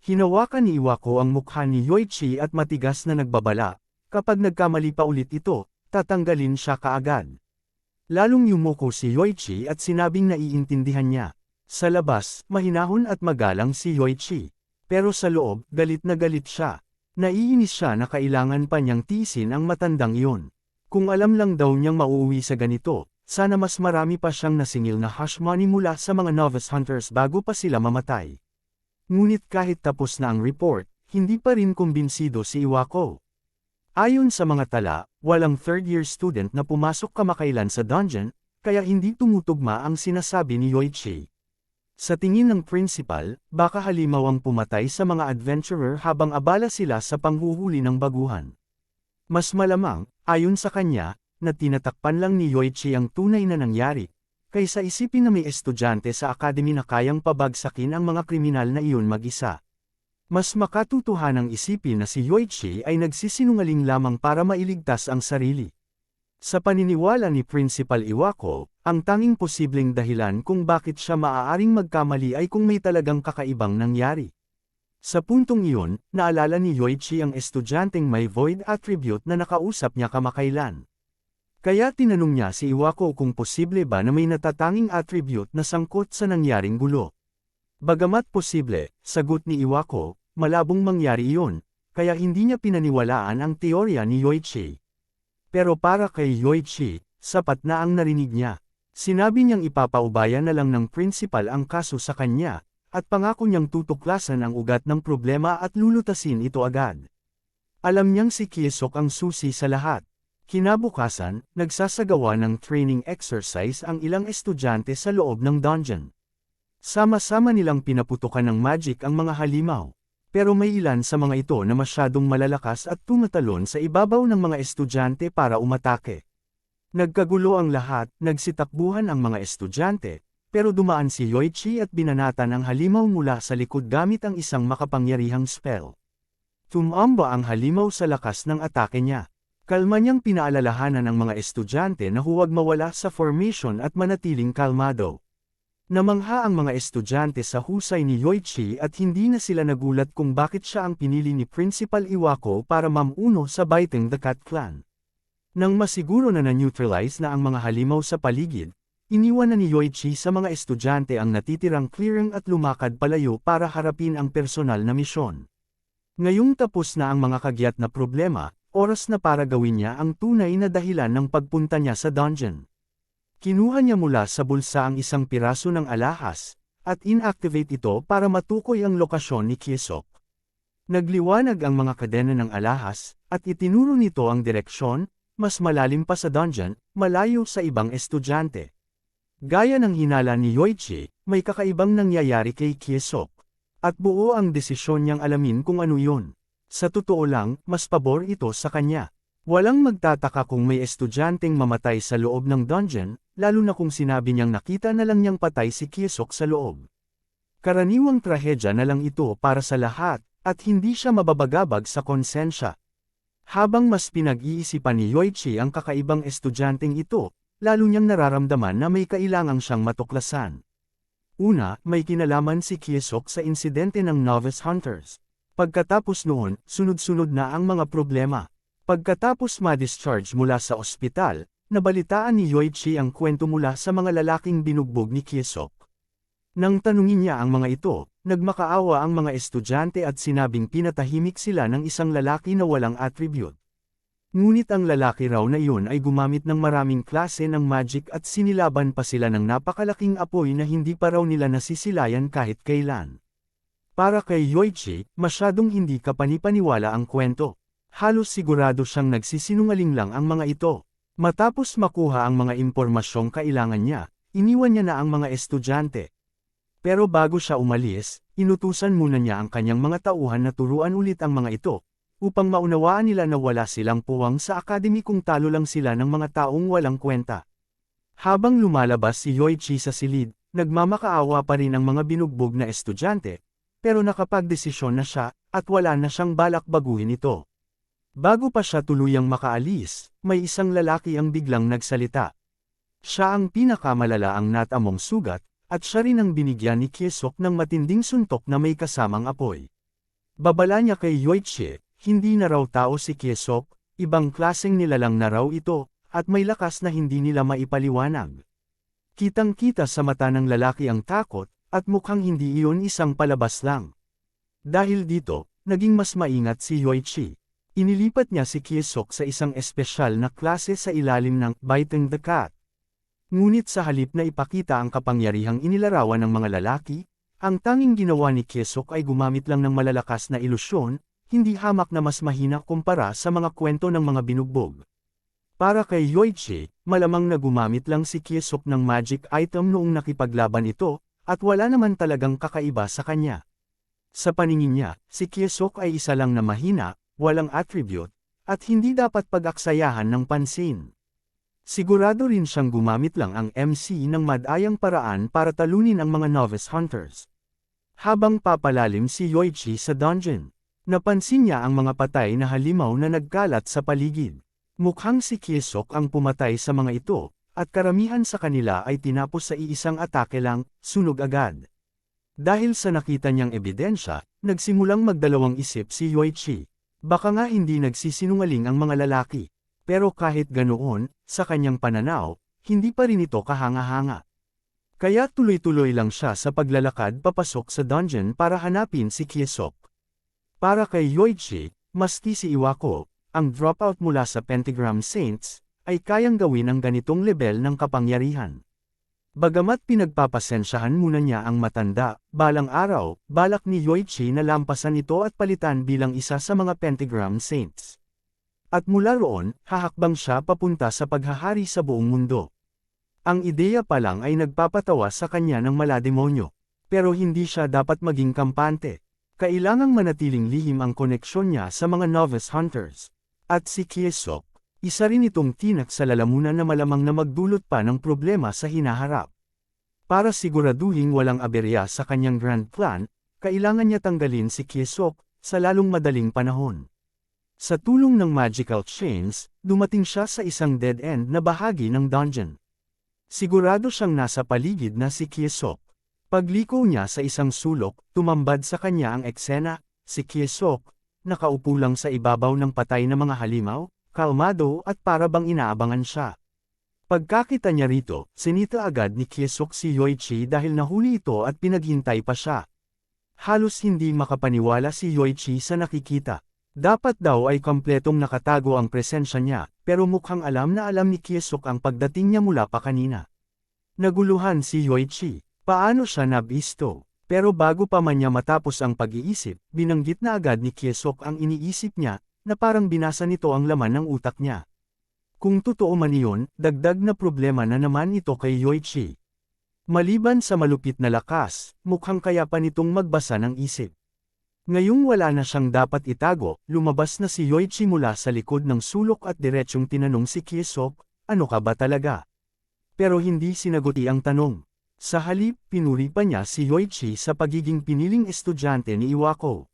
Hinawakan ni Iwako ang mukha ni Yoichi at matigas na nagbabala, kapag nagkamali pa ulit ito, tatanggalin siya kaagad. Lalong yumuko si Yoichi at sinabing naiintindihan niya. Sa labas, mahinahon at magalang si Yoichi. Pero sa loob, galit na galit siya. Naiinis siya na kailangan pa niyang tiisin ang matandang iyon. Kung alam lang daw niyang mauuwi sa ganito, sana mas marami pa siyang nasingil na hush money mula sa mga novice hunters bago pa sila mamatay. Ngunit kahit tapos na ang report, hindi pa rin kumbinsido si Iwako. Ayon sa mga tala, walang third-year student na pumasok kamakailan sa dungeon, kaya hindi tumutugma ang sinasabi ni Yoichi. Sa tingin ng principal, baka halimaw ang pumatay sa mga adventurer habang abala sila sa panghuhuli ng baguhan. Mas malamang, ayon sa kanya, na tinatakpan lang ni Yoichi ang tunay na nangyari, kaysa isipin na may estudyante sa akademi na kayang pabagsakin ang mga kriminal na iyon mag-isa. Mas makatutuhanang isipin na si Yoichi ay nagsisinungaling lamang para mailigtas ang sarili. Sa paniniwala ni Principal Iwako, ang tanging posibleng dahilan kung bakit siya maaaring magkamali ay kung may talagang kakaibang nangyari. Sa puntong iyon, naalala ni Yoichi ang estudyanteng may void attribute na nakausap niya kamakailan. Kaya tinanong niya si Iwako kung posible ba na may natatanging attribute na sangkot sa nangyaring gulo. Bagamat posible, sagot ni Iwako, malabong mangyari iyon, kaya hindi niya pinaniwalaan ang teorya ni Yoichi. Pero para kay Yoichi, sapat na ang narinig niya. Sinabi niyang ipapaubaya na lang ng principal ang kaso sa kanya, at pangako niyang tutuklasan ang ugat ng problema at lulutasin ito agad. Alam niyang si Kiesok ang susi sa lahat. Kinabukasan, nagsasagawa ng training exercise ang ilang estudyante sa loob ng dungeon. Sama-sama nilang pinaputukan ng magic ang mga halimaw. Pero may ilan sa mga ito na masyadong malalakas at tumatalon sa ibabaw ng mga estudyante para umatake. Nagkagulo ang lahat, nagsitakbuhan ang mga estudyante, pero dumaan si Yoichi at binanatan ang halimaw mula sa likod gamit ang isang makapangyarihang spell. Tumamba ang halimaw sa lakas ng atake niya. Kalma niyang pinaalalahanan ang mga estudyante na huwag mawala sa formation at manatiling kalmado. Namangha ang mga estudyante sa husay ni Yoichi at hindi na sila nagulat kung bakit siya ang pinili ni Principal Iwako para mamuno sa Biting the Cat Clan. Nang masiguro na na-neutralize na ang mga halimaw sa paligid, iniwan na ni Yoichi sa mga estudyante ang natitirang clearing at lumakad palayo para harapin ang personal na misyon. Ngayong tapos na ang mga kagyat na problema, oras na para gawin niya ang tunay na dahilan ng pagpunta niya sa dungeon. Kinuha niya mula sa bulsa ang isang piraso ng alahas, at inactivate ito para matukoy ang lokasyon ni Kiesok. Nagliwanag ang mga kadena ng alahas, at itinuro nito ang direksyon, mas malalim pa sa dungeon, malayo sa ibang estudyante. Gaya ng hinala ni Yoichi, may kakaibang nangyayari kay Kiesok. At buo ang desisyon niyang alamin kung ano yun. Sa totoo lang, mas pabor ito sa kanya. Walang magtataka kung may estudyanteng mamatay sa loob ng dungeon, lalo na kung sinabi niyang nakita na lang niyang patay si Kiesok sa loob. Karaniwang trahedya na lang ito para sa lahat, at hindi siya mababagabag sa konsensya. Habang mas pinag-iisipan ni Yoichi ang kakaibang estudyanteng ito, lalo niyang nararamdaman na may kailangang siyang matuklasan. Una, may kinalaman si Kiesok sa insidente ng novice hunters. Pagkatapos noon, sunod-sunod na ang mga problema. Pagkatapos ma-discharge mula sa ospital, nabalitaan ni Yoichi ang kwento mula sa mga lalaking binugbog ni Kiesok. Nang tanungin niya ang mga ito, nagmakaawa ang mga estudyante at sinabing pinatahimik sila ng isang lalaki na walang attribute. Ngunit ang lalaki raw na iyon ay gumamit ng maraming klase ng magic at sinilaban pa sila ng napakalaking apoy na hindi pa raw nila nasisilayan kahit kailan. Para kay Yoichi, masyadong hindi kapanipaniwala ang kwento. Halos sigurado siyang nagsisinungaling lang ang mga ito. Matapos makuha ang mga impormasyong kailangan niya, iniwan niya na ang mga estudyante. Pero bago siya umalis, inutusan muna niya ang kanyang mga tauhan na turuan ulit ang mga ito, upang maunawaan nila na wala silang puwang sa akademi kung talo lang sila ng mga taong walang kwenta. Habang lumalabas si Yoichi sa silid, nagmamakaawa pa rin ang mga binugbog na estudyante, pero nakapagdesisyon na siya, at wala na siyang balak baguhin ito. Bago pa siya tuluyang makaalis, may isang lalaki ang biglang nagsalita. Siya ang pinakamalala ang natamong sugat, at siya rin ang binigyan ni Kiesok ng matinding suntok na may kasamang apoy. Babala niya kay Yoichi, hindi na raw tao si Kiesok, Ibang klaseng nilalang na raw ito, at may lakas na hindi nila maipaliwanag. Kitang-kita sa mata ng lalaki ang takot, at mukhang hindi iyon isang palabas lang. Dahil dito, naging mas maingat si Yoichi. Inilipat niya si Kye-sok sa isang espesyal na klase sa ilalim ng Biting the Cat. Ngunit sa halip na ipakita ang kapangyarihang inilarawan ng mga lalaki, ang tanging ginawa ni Kye-sok ay gumamit lang ng malalakas na ilusyon, hindi hamak na mas mahina kumpara sa mga kwento ng mga binugbog. Para kay Yoichi, malamang na gumamit lang si Kye-sok ng magic item noong nakipaglaban ito, at wala naman talagang kakaiba sa kanya. Sa paningin niya, si Kye-sok ay isa lang na mahina, walang attribute, at hindi dapat pag-aksayahan ng pansin. Sigurado rin siyang gumamit lang ang MC ng madayang paraan para talunin ang mga novice hunters. Habang papalalim si Yoichi sa dungeon, napansin niya ang mga patay na halimaw na nagkalat sa paligid. Mukhang si Kye-sok ang pumatay sa mga ito, at karamihan sa kanila ay tinapos sa iisang atake lang, sunog agad. Dahil sa nakita niyang ebidensya, nagsimulang magdalawang isip si Yoichi. Baka nga hindi nagsisinungaling ang mga lalaki. Pero kahit ganoon, sa kanyang pananaw, hindi pa rin ito kahanga-hanga. Kaya tuloy-tuloy lang siya sa paglalakad papasok sa dungeon para hanapin si Kye-sok. Para kay Yoichi, maski si Iwako, ang dropout mula sa Pentagram Saints, ay kayang gawin ang ganitong level ng kapangyarihan. Bagamat pinagpapasensyahan muna niya ang matanda, balang araw, balak ni Yoichi na lampasan ito at palitan bilang isa sa mga Pentagram Saints. At mula roon, hahakbang siya papunta sa paghahari sa buong mundo. Ang ideya pa lang ay nagpapatawa sa kanya ng malademonyo. Pero hindi siya dapat maging kampante. Kailangang manatiling lihim ang koneksyon niya sa mga novice hunters. At si Kye-sok, isa rin itong tinak sa lalamunan na malamang na magdulot pa ng problema sa hinaharap. Para siguraduhin walang aberya sa kanyang grand plan, kailangan niya tanggalin si Kye-sok sa lalong madaling panahon. Sa tulong ng magical chains, dumating siya sa isang dead-end na bahagi ng dungeon. Sigurado siyang nasa paligid na si Kye-sok. Pagliko niya sa isang sulok, tumambad sa kanya ang eksena, si Kye-sok, nakaupo lang sa ibabaw ng patay na mga halimaw, kalmado at para bang inaabangan siya. Pagkakita niya rito, sinita agad ni Kye-sok si Yoichi dahil nahuli ito at pinaghintay pa siya. Halos hindi makapaniwala si Yoichi sa nakikita. Dapat daw ay kompletong nakatago ang presensya niya, pero mukhang alam na alam ni Kye-sok ang pagdating niya mula pa kanina. Naguluhan si Yoichi, paano siya nabisto? Pero bago pa man niya matapos ang pag-iisip, binanggit na agad ni Kye-sok ang iniisip niya, na parang binasa nito ang laman ng utak niya. Kung totoo man iyon, dagdag na problema na naman ito kay Yoichi. Maliban sa malupit na lakas, mukhang kaya pa nitong magbasa ng isip. Ngayong wala na siyang dapat itago, lumabas na si Yoichi mula sa likod ng sulok at diretsyong tinanong si Kye-sok, ano ka ba talaga? Pero hindi sinaguti ang tanong. Sa halip, pinuri pa niya si Yoichi sa pagiging piniling estudyante ni Iwako.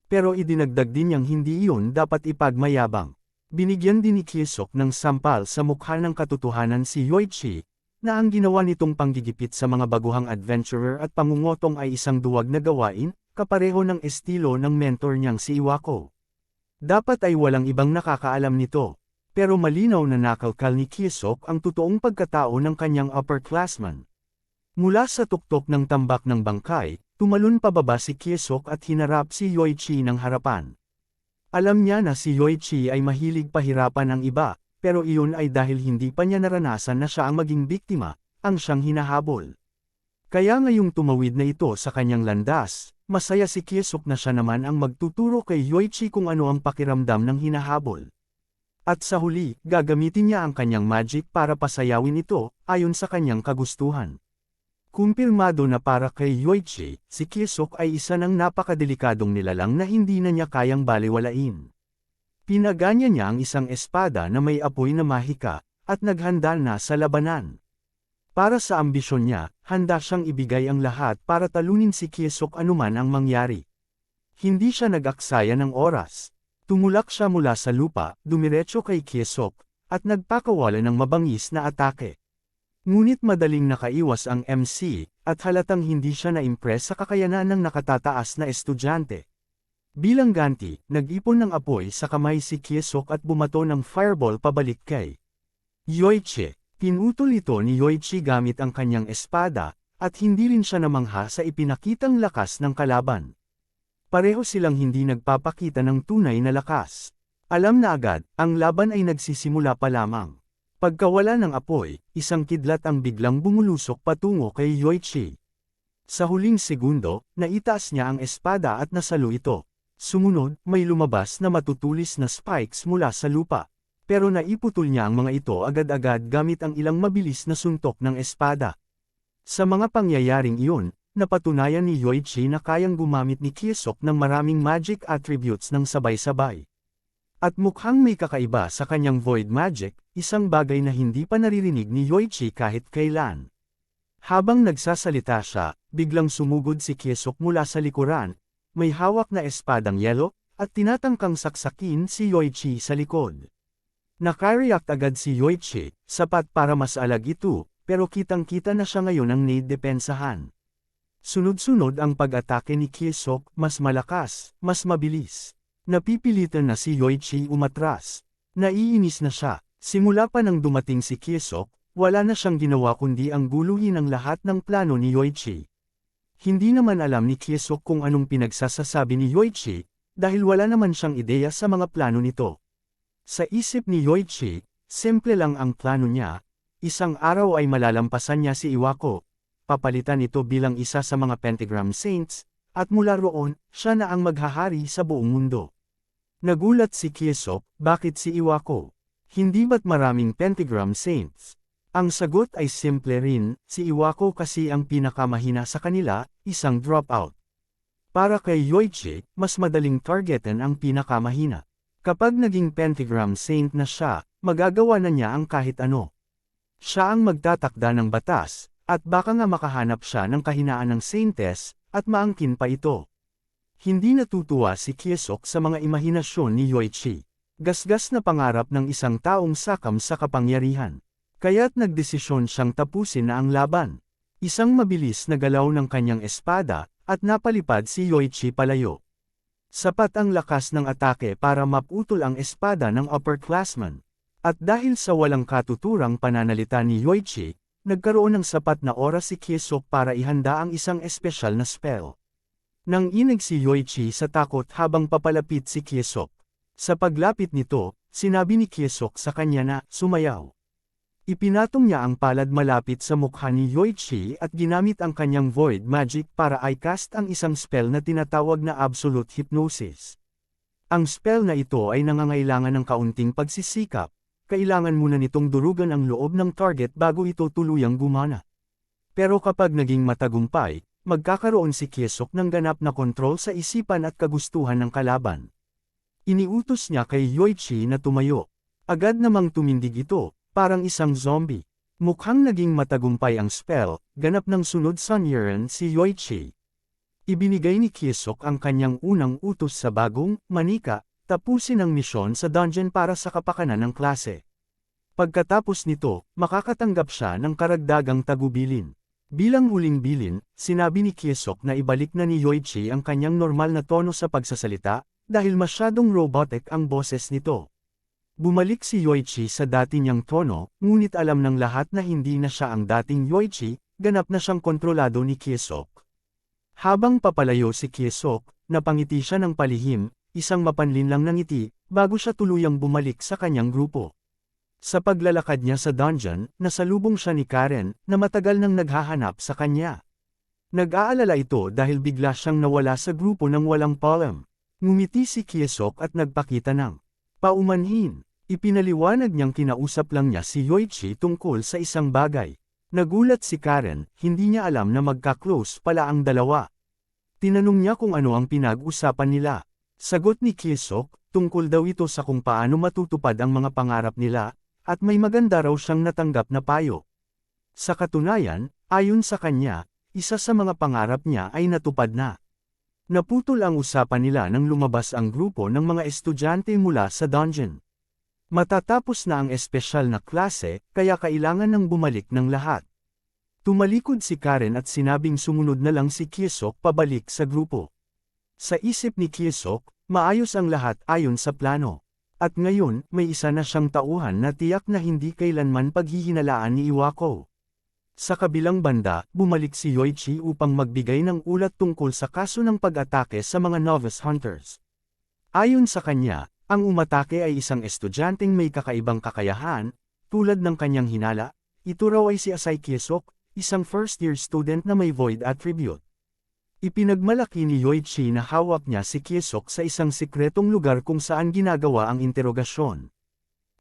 Pero idinagdag din niyang hindi iyon dapat ipagmayabang. Binigyan din ni Kye-sok ng sampal sa mukha ng katotohanan si Yoichi, na ang ginawa nitong panggigipit sa mga baguhang adventurer at pangungotong ay isang duwag na gawain, kapareho ng estilo ng mentor niyang si Iwako. Dapat ay walang ibang nakakaalam nito, pero malinaw na nakalkal ni Kye-sok ang totoong pagkatao ng kanyang upperclassman. Mula sa tuktok ng tambak ng bangkay, tumalon pababa si Kye-sok at hinarap si Yoichi ng harapan. Alam niya na si Yoichi ay mahilig pahirapan ang iba, pero iyon ay dahil hindi pa niya naranasan na siya ang maging biktima, ang siyang hinahabol. Kaya ngayong tumawid na ito sa kanyang landas, masaya si Kye-sok na siya naman ang magtuturo kay Yoichi kung ano ang pakiramdam ng hinahabol. At sa huli, gagamitin niya ang kanyang magic para pasayawin ito, ayon sa kanyang kagustuhan. Kumpirmado na para kay Yoichi, si Kye-sok ay isa ng napakadelikadong nilalang na hindi na niya kayang balewalain. Pinaganya niya ang isang espada na may apoy na mahika, at naghanda na sa labanan. Para sa ambisyon niya, handa siyang ibigay ang lahat para talunin si Kye-sok anuman ang mangyari. Hindi siya nag-aksaya ng oras. Tumulak siya mula sa lupa, dumiretso kay Kye-sok, at nagpakawala ng mabangis na atake. Ngunit madaling nakaiwas ang MC, at halatang hindi siya na-impress sa kakayanan ng nakatataas na estudyante. Bilang ganti, nag-ipon ng apoy sa kamay si Kiesok at bumato ng fireball pabalik kay Yoichi. Pinutol ito ni Yoichi gamit ang kanyang espada, at hindi rin siya namangha sa ipinakitang lakas ng kalaban. Pareho silang hindi nagpapakita ng tunay na lakas. Alam na agad, ang laban ay nagsisimula pa lamang. Pagkawala ng apoy, isang kidlat ang biglang bumulusok patungo kay Yoichi. Sa huling segundo, naitaas niya ang espada at nasalo ito. Sumunod, may lumabas na matutulis na spikes mula sa lupa. Pero naiputol niya ang mga ito agad-agad gamit ang ilang mabilis na suntok ng espada. Sa mga pangyayaring iyon, napatunayan ni Yoichi na kayang gumamit ni Kiesok ng maraming magic attributes ng sabay-sabay. At mukhang may kakaiba sa kanyang void magic, isang bagay na hindi pa naririnig ni Yoichi kahit kailan. Habang nagsasalita siya, biglang sumugod si Kiesok mula sa likuran, may hawak na espadang yelo, at tinatangkang saksakin si Yoichi sa likod. Nakareact agad si Yoichi, sapat para masalag ito, pero kitang-kita na siya ngayon ang naidepensahan. Sunod-sunod ang pag-atake ni Kiesok, mas malakas, mas mabilis. Napipilitan na si Yoichi umatras. Naiinis na siya. Simula pa nang dumating si Kiesok, wala na siyang ginawa kundi ang guluhin ang lahat ng plano ni Yoichi. Hindi naman alam ni Kiesok kung anong pinagsasasabi ni Yoichi, dahil wala naman siyang ideya sa mga plano nito. Sa isip ni Yoichi, simple lang ang plano niya, isang araw ay malalampasan niya si Iwako, papalitan ito bilang isa sa mga Pentagram Saints, at mula roon, siya na ang maghahari sa buong mundo. Nagulat si Kiesok, bakit si Iwako? Hindi ba't maraming Pentagram Saints? Ang sagot ay simple rin, si Iwako kasi ang pinakamahina sa kanila, isang dropout. Para kay Yoichi, mas madaling targetan ang pinakamahina. Kapag naging Pentagram Saint na siya, magagawa na niya ang kahit ano. Siya ang magtatakda ng batas, at baka nga makahanap siya ng kahinaan ng Saintess, at maangkin pa ito. Hindi natutuwa si Kiesok sa mga imahinasyon ni Yoichi. Gasgas na pangarap ng isang taong sakam sa kapangyarihan. Kaya't nagdesisyon siyang tapusin na ang laban. Isang mabilis na galaw ng kanyang espada, at napalipad si Yoichi palayo. Sapat ang lakas ng atake para maputol ang espada ng upperclassman. At dahil sa walang katuturang pananalita ni Yoichi, nagkaroon ng sapat na oras si Kiesok para ihanda ang isang espesyal na spell. Nang inig si Yoichi sa takot habang papalapit si Kiesok. Sa paglapit nito, sinabi ni Kiesok sa kanya na, sumayaw. Ipinatong niya ang palad malapit sa mukha ni Yoichi at ginamit ang kanyang void magic para i-cast ang isang spell na tinatawag na absolute hypnosis. Ang spell na ito ay nangangailangan ng kaunting pagsisikap, kailangan muna nitong durugan ang loob ng target bago ito tuluyang gumana. Pero kapag naging matagumpay, magkakaroon si Kiesok ng ganap na kontrol sa isipan at kagustuhan ng kalaban. Iniutos niya kay Yoichi na tumayo. Agad namang tumindig ito, parang isang zombie. Mukhang naging matagumpay ang spell, ganap ng sunod Sunyeran si Yoichi. Ibinigay ni Kiesok ang kanyang unang utos sa bagong, manika, tapusin ang misyon sa dungeon para sa kapakanan ng klase. Pagkatapos nito, makakatanggap siya ng karagdagang tagubilin. Bilang huling bilin, sinabi ni Kiesok na ibalik na ni Yoichi ang kanyang normal na tono sa pagsasalita, dahil masyadong robotic ang boses nito. Bumalik si Yoichi sa dati niyang tono, ngunit alam ng lahat na hindi na siya ang dating Yoichi, ganap na siyang kontrolado ni Kiesok. Habang papalayo si Kiesok, napangiti siya ng palihim, isang mapanlinlang na ngiti, bago siya tuluyang bumalik sa kanyang grupo. Sa paglalakad niya sa dungeon, nasalubong siya ni Karen, na matagal nang naghahanap sa kanya. Nag-aalala ito dahil bigla siyang nawala sa grupo ng walang palem. Ngumiti si Kiesok at nagpakita ng paumanhin. Ipinaliwanag niyang kinausap lang niya si Yoichi tungkol sa isang bagay. Nagulat si Karen, hindi niya alam na magka-close pala ang dalawa. Tinanong niya kung ano ang pinag-usapan nila. Sagot ni Kiesok, tungkol daw ito sa kung paano matutupad ang mga pangarap nila, at may maganda raw siyang natanggap na payo. Sa katunayan, ayon sa kanya, isa sa mga pangarap niya ay natupad na. Naputol ang usapan nila nang lumabas ang grupo ng mga estudyante mula sa dungeon. Matatapos na ang espesyal na klase, kaya kailangan nang bumalik ng lahat. Tumalikod si Karen at sinabing sumunod na lang si Kiesok pabalik sa grupo. Sa isip ni Kyesok, maayos ang lahat ayon sa plano. At ngayon, may isa na siyang tauhan na tiyak na hindi kailanman paghihinalaan ni Iwako. Sa kabilang banda, bumalik si Yoichi upang magbigay ng ulat tungkol sa kaso ng pag-atake sa mga novice hunters. Ayon sa kanya, ang umatake ay isang estudyanteng may kakaibang kakayahan, tulad ng kanyang hinala. Ito raw ay si Asai Kyesok, isang first-year student na may void attribute. Ipinagmalaki ni Yoichi na hawak niya si Kyesok sa isang sikretong lugar kung saan ginagawa ang interogasyon.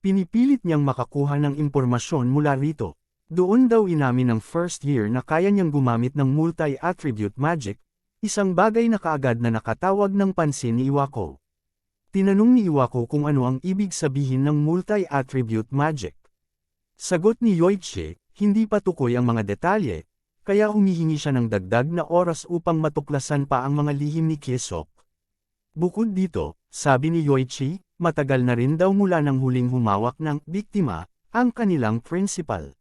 Pinipilit niyang makakuha ng impormasyon mula rito. Doon daw inamin ng first year na kaya niyang gumamit ng multi-attribute magic, isang bagay na kaagad na nakatawag ng pansin ni Iwako. Tinanong ni Iwako kung ano ang ibig sabihin ng multi-attribute magic. Sagot ni Yoichi, hindi pa tukoy ang mga detalye, kaya humihingi siya ng dagdag na oras upang matuklasan pa ang mga lihim ni Kyesok. Bukod dito, sabi ni Yoichi, matagal na rin daw mula nang huling humawak ng biktima, ang kanilang principal.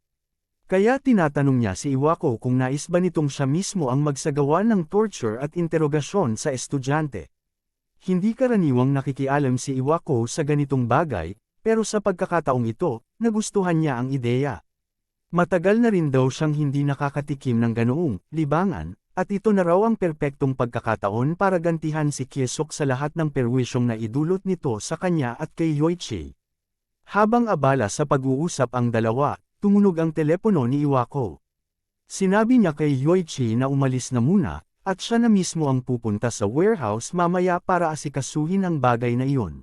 Kaya tinatanong niya si Iwako kung nais ba nitong siya mismo ang magsagawa ng torture at interogasyon sa estudyante. Hindi karaniwang nakikialam si Iwako sa ganitong bagay, pero sa pagkakataong ito, nagustuhan niya ang ideya. Matagal na rin daw siyang hindi nakakatikim ng ganoong libangan, at ito na raw ang perpektong pagkakataon para gantihan si Kyesok sa lahat ng perwisyong naidulot nito sa kanya at kay Yoichi. Habang abala sa pag-uusap ang dalawa, tumunog ang telepono ni Iwako. Sinabi niya kay Yoichi na umalis na muna, at siya na mismo ang pupunta sa warehouse mamaya para asikasuhin ang bagay na iyon.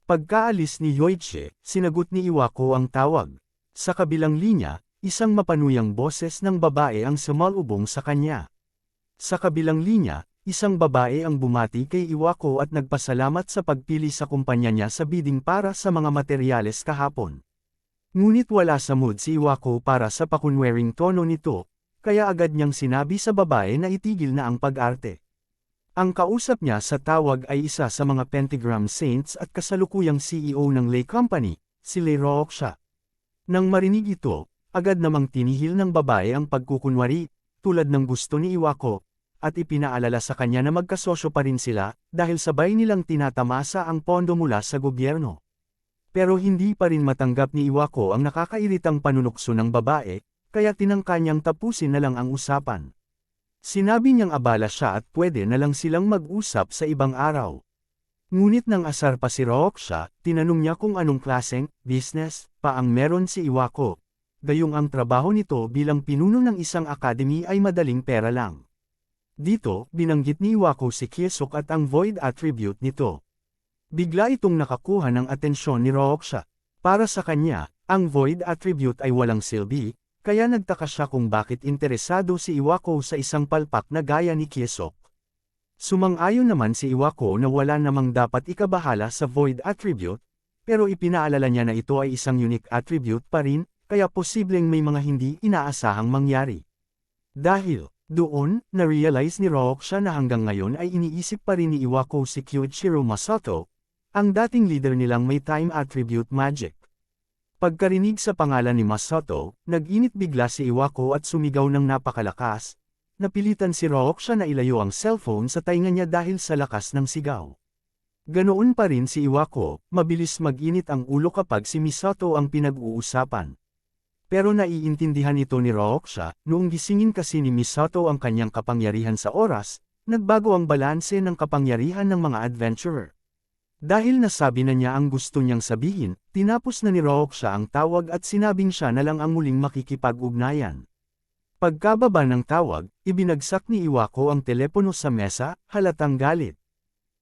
Pagkaalis ni Yoichi, sinagot ni Iwako ang tawag. Sa kabilang linya, isang mapanuyang boses ng babae ang sumalubong sa kanya. Sa kabilang linya, isang babae ang bumati kay Iwako at nagpasalamat sa pagpili sa kumpanya niya sa bidding para sa mga materyales kahapon. Ngunit wala sa mood si Iwako para sa pakunwering tono nito, kaya agad niyang sinabi sa babae na itigil na ang pag-arte. Ang kausap niya sa tawag ay isa sa mga Pentagram Saints at kasalukuyang CEO ng Lay Company, si Lay Rooksha. Nang marinig ito, agad namang tinihil ng babae ang pagkukunwari, tulad ng gusto ni Iwako, at ipinaalala sa kanya na magkasosyo pa rin sila, dahil sabay nilang tinatamasa ang pondo mula sa gobyerno. Pero hindi pa rin matanggap ni Iwako ang nakakairitang panunukso ng babae, kaya tinangka niyang tapusin na lang ang usapan. Sinabi niyang abala siya at pwede na lang silang mag-usap sa ibang araw. Ngunit nang asar pa si Rooksha, tinanong niya kung anong klaseng business pa ang meron si Iwako. Gayong ang trabaho nito bilang pinuno ng isang academy ay madaling pera lang. Dito, binanggit ni Iwako si Kyesok at ang void attribute nito. Bigla itong nakakuha ng atensyon ni Rooksha. Para sa kanya, ang void attribute ay walang silbi, kaya nagtaka siya kung bakit interesado si Iwako sa isang palpak na gaya ni Kyesok. Sumang-ayon naman si Iwako na wala namang dapat ikabahala sa void attribute, pero ipinaalala niya na ito ay isang unique attribute pa rin, kaya posibleng may mga hindi inaasahang mangyari. Dahil doon, na-realize ni Rooksha na hanggang ngayon ay iniisip pa rin ni Iwako si Kyuichiro Masato, ang dating leader nilang may time attribute magic. Pagkarinig sa pangalan ni Masato, nag-init bigla si Iwako at sumigaw ng napakalakas. Napilitan si Rooksha na ilayo ang cellphone sa tainga niya dahil sa lakas ng sigaw. Ganoon pa rin si Iwako, mabilis mag-init ang ulo kapag si Misato ang pinag-uusapan. Pero naiintindihan ito ni Rooksha, noong gisingin kasi ni Misato ang kanyang kapangyarihan sa oras, nagbago ang balanse ng kapangyarihan ng mga adventurer. Dahil nasabi na niya ang gusto niyang sabihin, tinapos na ni Rooksha ang tawag at sinabing siya na lang ang muling makikipag-ugnayan. Pagkababa ng tawag, ibinagsak ni Iwako ang telepono sa mesa, halatang galit.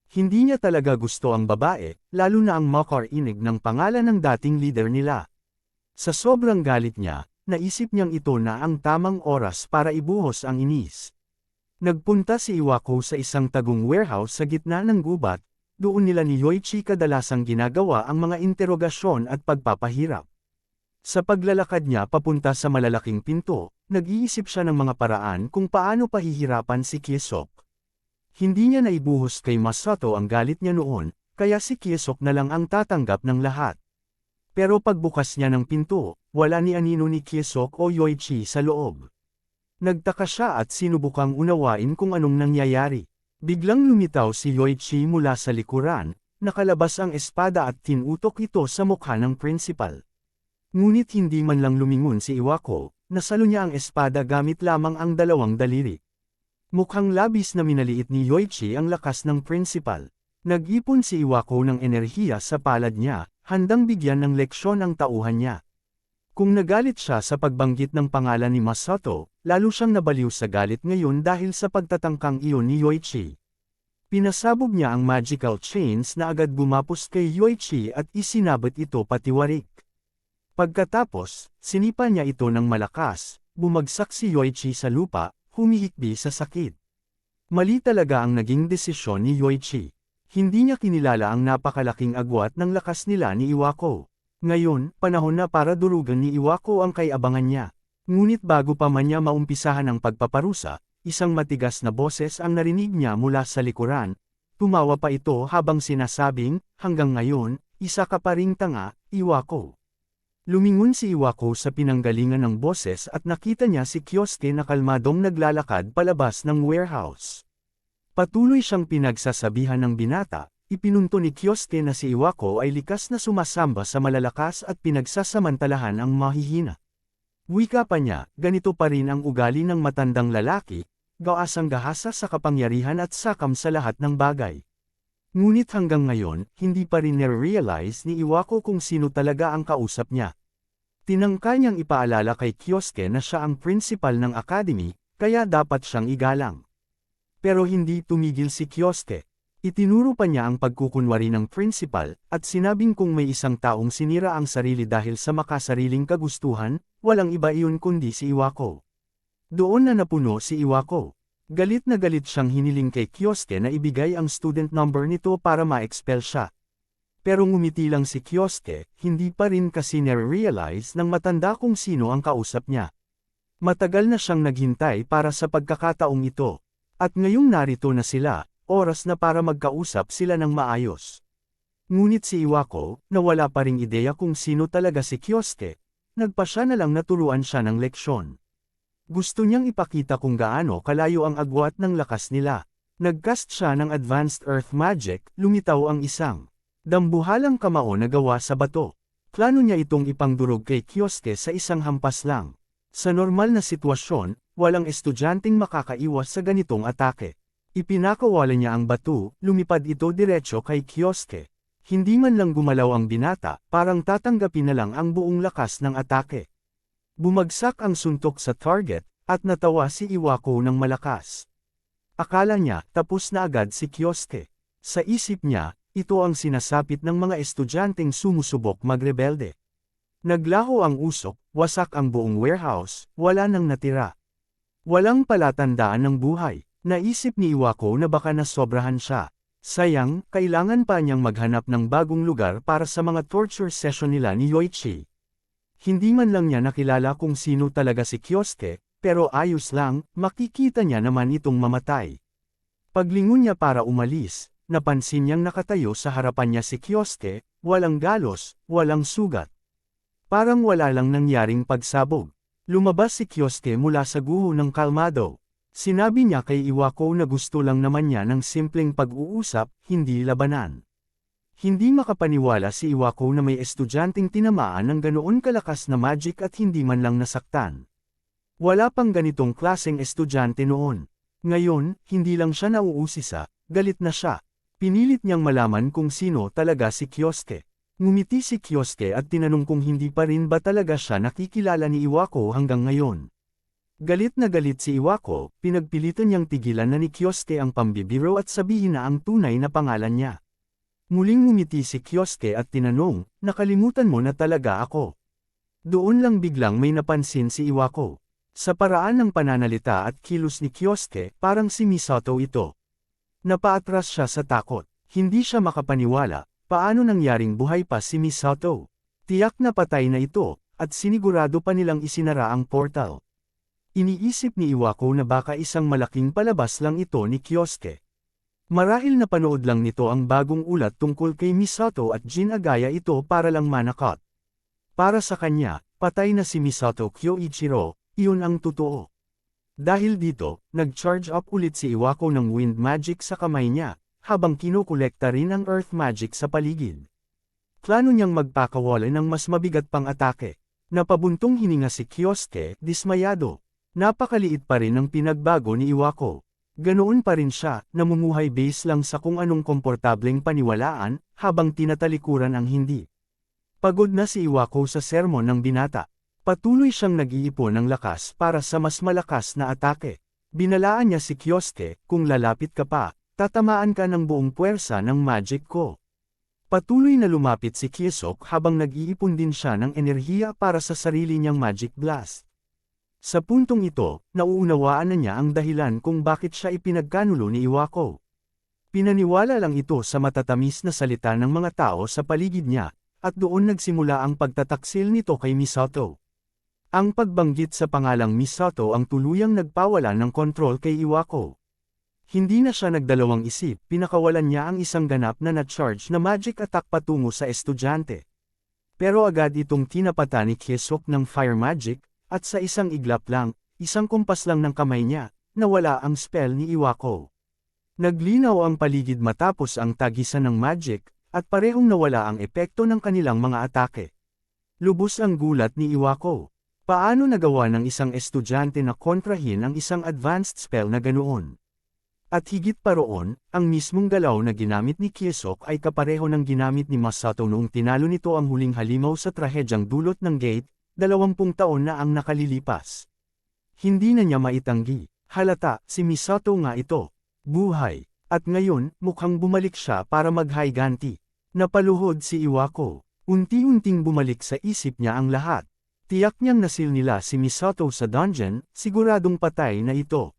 Hindi niya talaga gusto ang babae, lalo na ang makarinig ng pangalan ng dating leader nila. Sa sobrang galit niya, naisip niyang ito na ang tamang oras para ibuhos ang inis. Nagpunta si Iwako sa isang tagong warehouse sa gitna ng gubat. Doon nila ni Yoichi kadalasang ginagawa ang mga interogasyon at pagpapahirap. Sa paglalakad niya papunta sa malalaking pinto, nag-iisip siya ng mga paraan kung paano pahihirapan si Kyesok. Hindi niya naibuhos kay Masato ang galit niya noon, kaya si Kyesok na lang ang tatanggap ng lahat. Pero pagbukas niya ng pinto, wala ni anino ni Kyesok o Yoichi sa loob. Nagtaka siya at sinubukang unawain kung anong nangyayari. Biglang lumitaw si Yoichi mula sa likuran, nakalabas ang espada at tinutok ito sa mukha ng principal. Ngunit hindi man lang lumingon si Iwako, nasalo niya ang espada gamit lamang ang dalawang daliri. Mukhang labis na minaliit ni Yoichi ang lakas ng principal. Nag-ipon si Iwako ng enerhiya sa palad niya, handang bigyan ng leksyon ang tauhan niya. Kung nagalit siya sa pagbanggit ng pangalan ni Masato, lalo siyang nabaliw sa galit ngayon dahil sa pagtatangkang iyon ni Yoichi. Pinasabog niya ang magical chains na agad gumapos kay Yoichi at isinabit ito patiwarik. Pagkatapos, sinipa niya ito ng malakas, bumagsak si Yoichi sa lupa, humihikbi sa sakit. Mali talaga ang naging desisyon ni Yoichi. Hindi niya kinilala ang napakalaking agwat ng lakas nila ni Iwako. Ngayon, panahon na para durugan ni Iwako ang kay-abangan niya. Ngunit bago pa man niya maumpisahan ang pagpaparusa, isang matigas na boses ang narinig niya mula sa likuran. Tumawa pa ito habang sinasabing, hanggang ngayon, isa ka pa ring tanga, Iwako. Lumingon si Iwako sa pinanggalingan ng boses at nakita niya si Kyosuke na kalmadong naglalakad palabas ng warehouse. Patuloy siyang pinagsasabihan ng binata. Ipinunto ni Kyosuke na si Iwako ay likas na sumasamba sa malalakas at pinagsasamantalahan ang mahihina. Wika pa niya, ganito pa rin ang ugali ng matandang lalaki, gaasang gahasa sa kapangyarihan at sakam sa lahat ng bagay. Ngunit hanggang ngayon, hindi pa rin na-realize ni Iwako kung sino talaga ang kausap niya. Tinangka niyang ipaalala kay Kyosuke na siya ang principal ng academy, kaya dapat siyang igalang. Pero hindi tumigil si Kyosuke. Itinuro pa niya ang pagkukunwari ng principal, at sinabing kung may isang taong sinira ang sarili dahil sa makasariling kagustuhan, walang iba iyon kundi si Iwako. Doon na napuno si Iwako. Galit na galit siyang hiniling kay Kyosuke na ibigay ang student number nito para ma-expel siya. Pero ngumiti lang si Kyosuke, hindi pa rin kasi na-realize ng matanda kung sino ang kausap niya. Matagal na siyang naghintay para sa pagkakataong ito. At ngayong narito na sila. Oras na para magkausap sila ng maayos. Ngunit si Iwako, na wala pa ring ideya kung sino talaga si Kyosuke, nagpasya na lang na turuan siya ng leksyon. Gusto niyang ipakita kung gaano kalayo ang agwat ng lakas nila. Nagcast siya ng advanced earth magic, lumitaw ang isang dambuhalang kamao na gawa sa bato. Plano niya itong ipangdurog kay Kyosuke sa isang hampas lang. Sa normal na sitwasyon, walang estudyanteng makakaiwas sa ganitong atake. Ipinakawala niya ang bato, lumipad ito diretso kay Kyosuke. Hindi man lang gumalaw ang binata, parang tatanggapin na lang ang buong lakas ng atake. Bumagsak ang suntok sa target, at natawa si Iwako ng malakas. Akala niya, tapos na agad si Kyosuke. Sa isip niya, ito ang sinasapit ng mga estudyanteng sumusubok magrebelde. Naglaho ang usok, wasak ang buong warehouse, wala nang natira. Walang palatandaan ng buhay. Naisip ni Iwako na baka nasobrahan siya. Sayang, kailangan pa niyang maghanap ng bagong lugar para sa mga torture session nila ni Yoichi. Hindi man lang niya nakilala kung sino talaga si Kyosuke, pero ayos lang, makikita niya naman itong mamatay. Paglingon niya para umalis, napansin niyang nakatayo sa harapan niya si Kyosuke, walang galos, walang sugat. Parang wala lang nangyaring pagsabog. Lumabas si Kyosuke mula sa guho ng kalmado. Sinabi niya kay Iwako na gusto lang naman niya ng simpleng pag-uusap, hindi labanan. Hindi makapaniwala si Iwako na may estudyanteng tinamaan ng ganoon kalakas na magic at hindi man lang nasaktan. Wala pang ganitong klaseng estudyante noon. Ngayon, hindi lang siya nauusisa, galit na siya. Pinilit niyang malaman kung sino talaga si Kyosuke. Ngumiti si Kyosuke at tinanong kung hindi pa rin ba talaga siya nakikilala ni Iwako hanggang ngayon. Galit na galit si Iwako, pinagpilitan niyang tigilan na ni Kyosuke ang pambibiro at sabihin na ang tunay na pangalan niya. Muling ngumiti si Kyosuke at tinanong, nakalimutan mo na talaga ako. Doon lang biglang may napansin si Iwako. Sa paraan ng pananalita at kilos ni Kyosuke, parang si Misato ito. Napaatras siya sa takot. Hindi siya makapaniwala, paano nangyaring buhay pa si Misato. Tiyak na patay na ito, at sinigurado pa nilang isinara ang portal. Iniisip ni Iwako na baka isang malaking palabas lang ito ni Kyosuke. Marahil napanood lang nito ang bagong ulat tungkol kay Misato at ginagaya ito para lang manakot. Para sa kanya, patay na si Misato Kyoichiro, iyon ang totoo. Dahil dito, nag-charge up ulit si Iwako ng wind magic sa kamay niya, habang kinukolekta rin ang earth magic sa paligid. Plano niyang magpakawala ng mas mabigat pang atake. Napabuntong hininga si Kyosuke, dismayado. Napakaliit pa rin ang pinagbago ni Iwako. Ganoon pa rin siya, namumuhay base lang sa kung anong komportableng paniwalaan, habang tinatalikuran ang hindi. Pagod na si Iwako sa sermon ng binata. Patuloy siyang nag-iipon ng lakas para sa mas malakas na atake. Binalaan niya si Kyosuke, kung lalapit ka pa, tatamaan ka ng buong puwersa ng magic ko. Patuloy na lumapit si Kyosuke habang nag-iipon din siya ng enerhiya para sa sarili niyang magic blast. Sa puntong ito, nauunawaan na niya ang dahilan kung bakit siya ipinagkanulo ni Iwako. Pinaniwala lang ito sa matatamis na salita ng mga tao sa paligid niya, at doon nagsimula ang pagtataksil nito kay Misato. Ang pagbanggit sa pangalang Misato ang tuluyang nagpawala ng kontrol kay Iwako. Hindi na siya nagdalawang isip, pinakawalan niya ang isang ganap na na-charge na magic attack patungo sa estudyante. Pero agad itong tinapatan ni Kyosuke ng fire magic, at sa isang iglap lang, isang kumpas lang ng kamay niya, nawala ang spell ni Iwako. Naglinaw ang paligid matapos ang tagisan ng magic, at parehong nawala ang epekto ng kanilang mga atake. Lubos ang gulat ni Iwako. Paano nagawa ng isang estudyante na kontrahin ang isang advanced spell na ganoon? At higit pa roon, ang mismong galaw na ginamit ni Kyosuke ay kapareho ng ginamit ni Masato noong tinalo nito ang huling halimaw sa trahedyang dulot ng gate, 20 taon na ang nakalilipas. Hindi na niya maitanggi, halata, si Misato nga ito. Buhay. At ngayon, mukhang bumalik siya para maghayganti. Napaluhod si Iwako. Unti-unting bumalik sa isip niya ang lahat. Tiyak niyang nasil nila si Misato sa dungeon, siguradong patay na ito.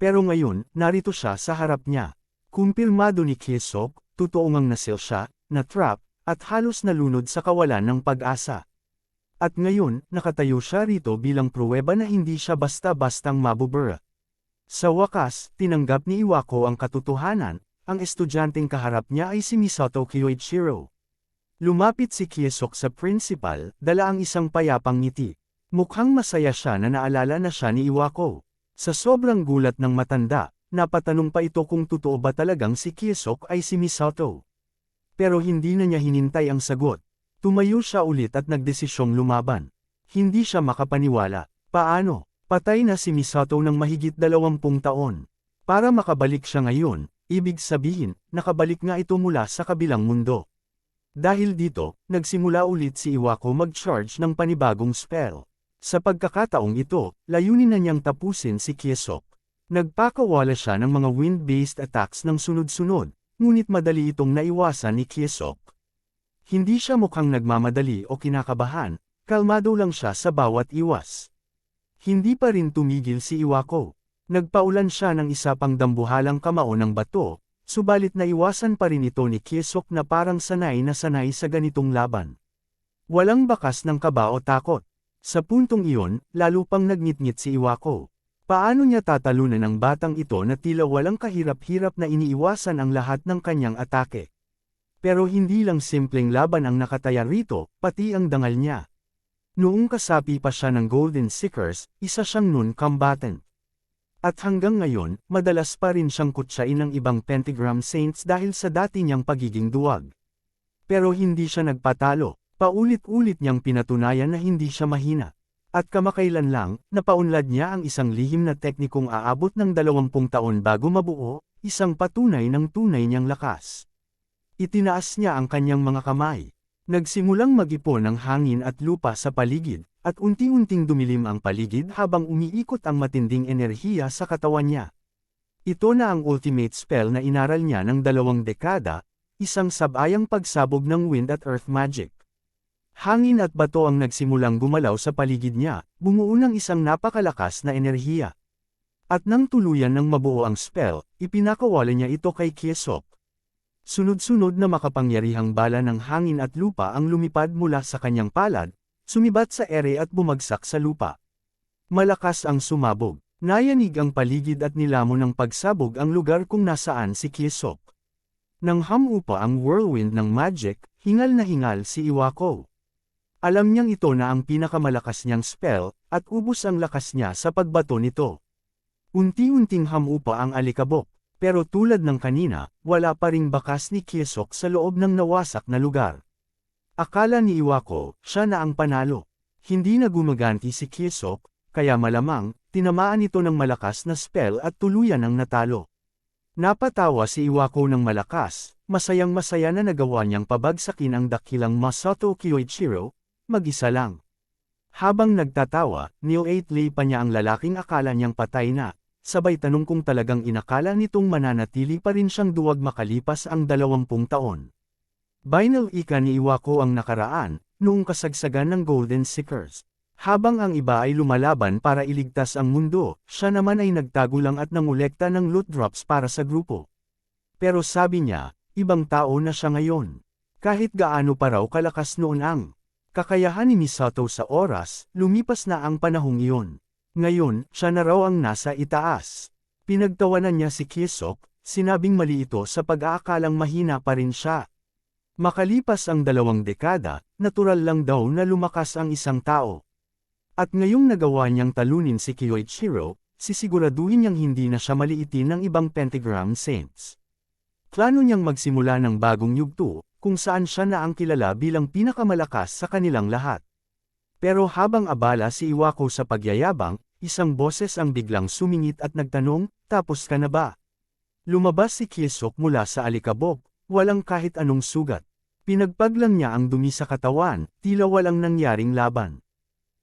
Pero ngayon, narito siya sa harap niya. Kumpirmado ni Kyosuke, totoo ngang nasil siya, na-trap, at halos nalunod sa kawalan ng pag-asa. At ngayon, nakatayo siya rito bilang pruweba na hindi siya basta-bastang mabubura. Sa wakas, tinanggap ni Iwako ang katotohanan, ang estudyanteng kaharap niya ay si Misato Kyoichiro. Lumapit si Kyosuke sa principal, dala ang isang payapang ngiti. Mukhang masaya siya na naalala na siya ni Iwako. Sa sobrang gulat ng matanda, napatanong pa ito kung totoo ba talagang si Kyosuke ay si Misato. Pero hindi na niya hinintay ang sagot. Tumayo siya ulit at nagdesisyong lumaban. Hindi siya makapaniwala. Paano? Patay na si Misato ng mahigit 20 taon. Para makabalik siya ngayon, ibig sabihin, nakabalik nga ito mula sa kabilang mundo. Dahil dito, nagsimula ulit si Iwako mag-charge ng panibagong spell. Sa pagkakataong ito, layunin na niyang tapusin si Kyosuke. Nagpakawala siya ng mga wind-based attacks ng sunod-sunod, ngunit madali itong naiwasan ni Kyosuke. Hindi siya mukhang nagmamadali o kinakabahan, kalmado lang siya sa bawat iwas. Hindi pa rin tumigil si Iwako. Nagpaulan siya ng isa pang dambuhalang kamao ng bato, subalit naiwasan pa rin ito ni Kyosuke na parang sanay na sanay sa ganitong laban. Walang bakas ng kaba o takot. Sa puntong iyon, lalo pang nagngit-ngit si Iwako. Paano niya tatalunan ang batang ito na tila walang kahirap-hirap na iniiwasan ang lahat ng kanyang atake? Pero hindi lang simpleng laban ang nakataya rito, pati ang dangal niya. Noong kasapi pa siya ng Golden Seekers, isa siyang non-combatant. At hanggang ngayon, madalas pa rin siyang kutsain ng ibang Pentagram Saints dahil sa dati niyang pagiging duwag. Pero hindi siya nagpatalo, paulit-ulit niyang pinatunayan na hindi siya mahina. At kamakailan lang, napaunlad niya ang isang lihim na teknikong aabot ng 20 taon bago mabuo, isang patunay ng tunay niyang lakas. Itinaas niya ang kanyang mga kamay. Nagsimulang mag-ipon ng hangin at lupa sa paligid, at unti-unting dumilim ang paligid habang umiikot ang matinding enerhiya sa katawan niya. Ito na ang ultimate spell na inaral niya ng 2 dekada, isang sabayang pagsabog ng wind at earth magic. Hangin at bato ang nagsimulang gumalaw sa paligid niya, bumuo ng isang napakalakas na enerhiya. At nang tuluyan ng mabuo ang spell, ipinakawala niya ito kay Kyosuke. Sunod-sunod na makapangyarihang bala ng hangin at lupa ang lumipad mula sa kanyang palad, sumibat sa ere at bumagsak sa lupa. Malakas ang sumabog. Nayanig ang paligid at nilamon ng pagsabog ang lugar kung nasaan si Kyosuke. Nang hamupa ang whirlwind ng magic, hingal na hingal si Iwako. Alam niyang ito na ang pinakamalakas niyang spell, at ubos ang lakas niya sa pagbato nito. Unti-unting hamupa ang alikabok, pero tulad ng kanina, wala pa ring bakas ni Kiesok sa loob ng nawasak na lugar. Akala ni Iwako, siya na ang panalo. Hindi na gumaganti si Kiesok, kaya malamang, tinamaan ito ng malakas na spell at tuluyan ang natalo. Napatawa si Iwako ng malakas, masayang-masaya na nagawa niyang pabagsakin ang dakilang Masato Kyoichiro, mag-isa lang. Habang nagtatawa, nioatley pa niya ang lalaking akala niyang patay na. Sabay tanong kung talagang inakala nitong mananatili pa rin siyang duwag makalipas ang 20 taon. Binal ika ni Iwako ang nakaraan, noong kasagsagan ng Golden Seekers. Habang ang iba ay lumalaban para iligtas ang mundo, siya naman ay nagtago lang at nangolekta ng loot drops para sa grupo. Pero sabi niya, ibang tao na siya ngayon. Kahit gaano pa raw kalakas noon ang kakayahan ni Misato sa oras, lumipas na ang panahong iyon. Ngayon, siya na raw ang nasa itaas. Pinagtawanan niya si Kiesok, sinabing mali ito sa pag-aakalang mahina pa rin siya. Makalipas ang 2 dekada, natural lang daw na lumakas ang isang tao. At ngayong nagawa niyang talunin si Kyoichiro, sisiguraduhin niyang hindi na siya maliitin ng ibang Pentagram Saints. Plano niyang magsimula ng bagong yugto, kung saan siya na ang kilala bilang pinakamalakas sa kanilang lahat. Pero habang abala si Iwako sa pagyayabang, isang boses ang biglang sumingit at nagtanong, tapos ka na ba? Lumabas si Kiesok mula sa alikabok, walang kahit anong sugat. Pinagpaglang niya ang dumi sa katawan, tila walang nangyaring laban.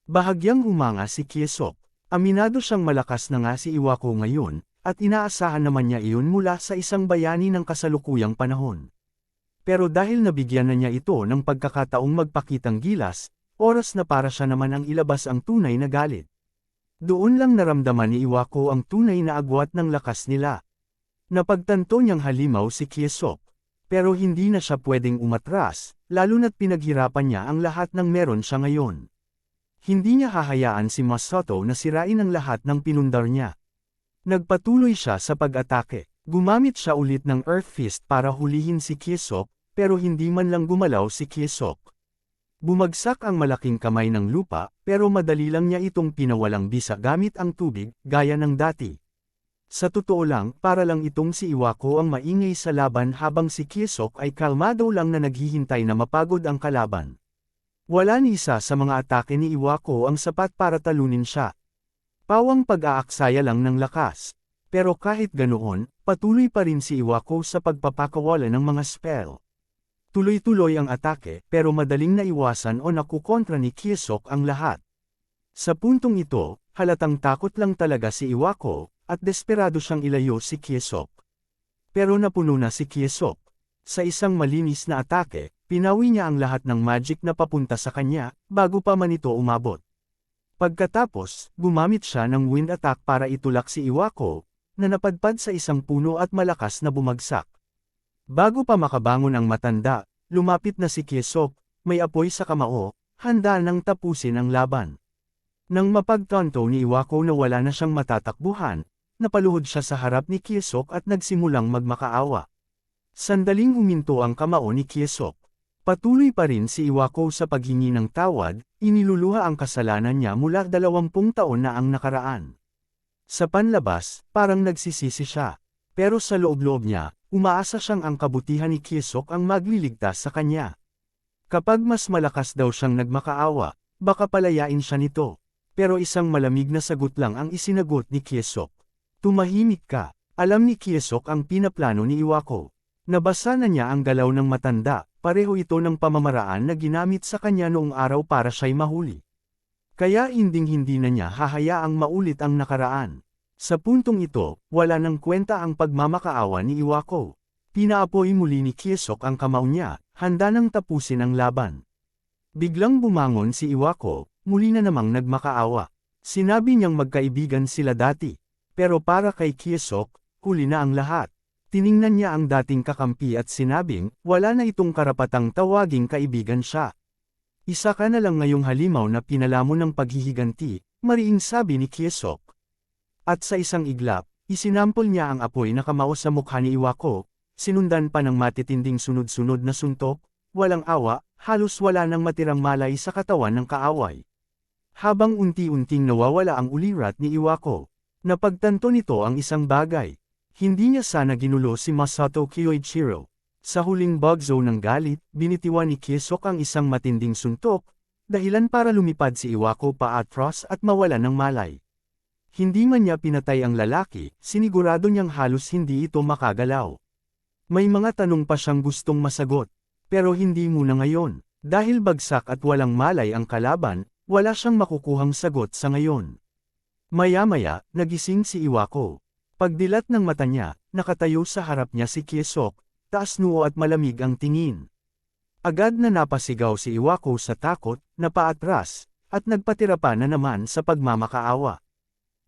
Bahagyang humanga si Kiesok. Aminado siyang malakas na nga si Iwako ngayon, at inaasahan naman niya iyon mula sa isang bayani ng kasalukuyang panahon. Pero dahil nabigyan na niya ito ng pagkakataong magpakitang gilas, oras na para siya naman ang ilabas ang tunay na galit. Doon lang naramdaman ni Iwako ang tunay na agwat ng lakas nila. Napagtanto niyang halimaw si Kiesok. Pero hindi na siya pwedeng umatras, lalo na't pinaghirapan niya ang lahat ng meron siya ngayon. Hindi niya hahayaan si Masato na sirain ang lahat ng pinundar niya. Nagpatuloy siya sa pag-atake. Gumamit siya ulit ng Earth Fist para hulihin si Kiesok, pero hindi man lang gumalaw si Kiesok. Bumagsak ang malaking kamay ng lupa, pero madali lang niya itong pinawalang bisa gamit ang tubig, gaya ng dati. Sa totoo lang, para lang itong si Iwako ang maingay sa laban habang si Kiesok ay kalmado lang na naghihintay na mapagod ang kalaban. Wala ni isa sa mga atake ni Iwako ang sapat para talunin siya. Pawang pag-aaksaya lang ng lakas. Pero kahit ganoon, patuloy pa rin si Iwako sa pagpapakawala ng mga spell. Tuloy-tuloy ang atake, pero madaling naiwasan o nakukontra ni Kiesok ang lahat. Sa puntong ito, halatang takot lang talaga si Iwako, at desperado siyang ilayo si Kiesok. Pero napuno na si Kiesok. Sa isang malinis na atake, pinawi niya ang lahat ng magic na papunta sa kanya, bago pa man ito umabot. Pagkatapos, gumamit siya ng wind attack para itulak si Iwako, na napadpad sa isang puno at malakas na bumagsak. Bago pa makabangon ang matanda, lumapit na si Kiesok, may apoy sa kamao, handa nang tapusin ang laban. Nang mapagtanto ni Iwako na wala na siyang matatakbuhan, napaluhod siya sa harap ni Kiesok at nagsimulang magmakaawa. Sandaling huminto ang kamao ni Kiesok. Patuloy pa rin si Iwako sa paghingi ng tawad, iniluluha ang kasalanan niya mula 20 taon na ang nakaraan. Sa panlabas, parang nagsisisi siya. Pero sa loob-loob niya, umaasa siyang ang kabutihan ni Kiesok ang magliligtas sa kanya. Kapag mas malakas daw siyang nagmakaawa, baka palayain siya nito. Pero isang malamig na sagot lang ang isinagot ni Kiesok. Tumahimik ka. Alam ni Kiesok ang pinaplano ni Iwako. Nabasa na niya ang galaw ng matanda, pareho ito ng pamamaraan na ginamit sa kanya noong araw para siya'y mahuli. Kaya hinding-hindi na niya hahayaang maulit ang nakaraan. Sa puntong ito, wala nang kwenta ang pagmamakaawa ni Iwako. Pinaapoy muli ni Kiesok ang kamao niya, handa nang tapusin ang laban. Biglang bumangon si Iwako, muli na namang nagmakaawa. Sinabi niyang magkaibigan sila dati. Pero para kay Kiesok, huli na ang lahat. Tiningnan niya ang dating kakampi at sinabing, wala na itong karapatang tawaging kaibigan siya. Isa ka na lang ngayong halimaw na pinalamon ng paghihiganti, mariing sabi ni Kiesok. At sa isang iglap, isinampol niya ang apoy na kamao sa mukha ni Iwako, sinundan pa ng matitinding sunod-sunod na suntok, walang awa, halos wala nang matirang malay sa katawan ng kaaway. Habang unti-unting nawawala ang ulirat ni Iwako, Napagtanto nito ang isang bagay. Hindi niya sana ginulo si Masato Kyoichiro. Sa huling bugzo ng galit, binitiwan ni Kiesok ang isang matinding suntok, dahilan para lumipad si Iwako paatras at mawala ng malay. Hindi man niya pinatay ang lalaki, sinigurado niyang halos hindi ito makagalaw. May mga tanong pa siyang gustong masagot, pero hindi muna ngayon. Dahil bagsak at walang malay ang kalaban, wala siyang makukuhang sagot sa ngayon. Maya-maya, nagising si Iwako. Pagdilat ng mata niya, nakatayo sa harap niya si Kiesok, taas noo at malamig ang tingin. Agad na napasigaw si Iwako sa takot, napaatras, at nagpatira pa na naman sa pagmamakaawa.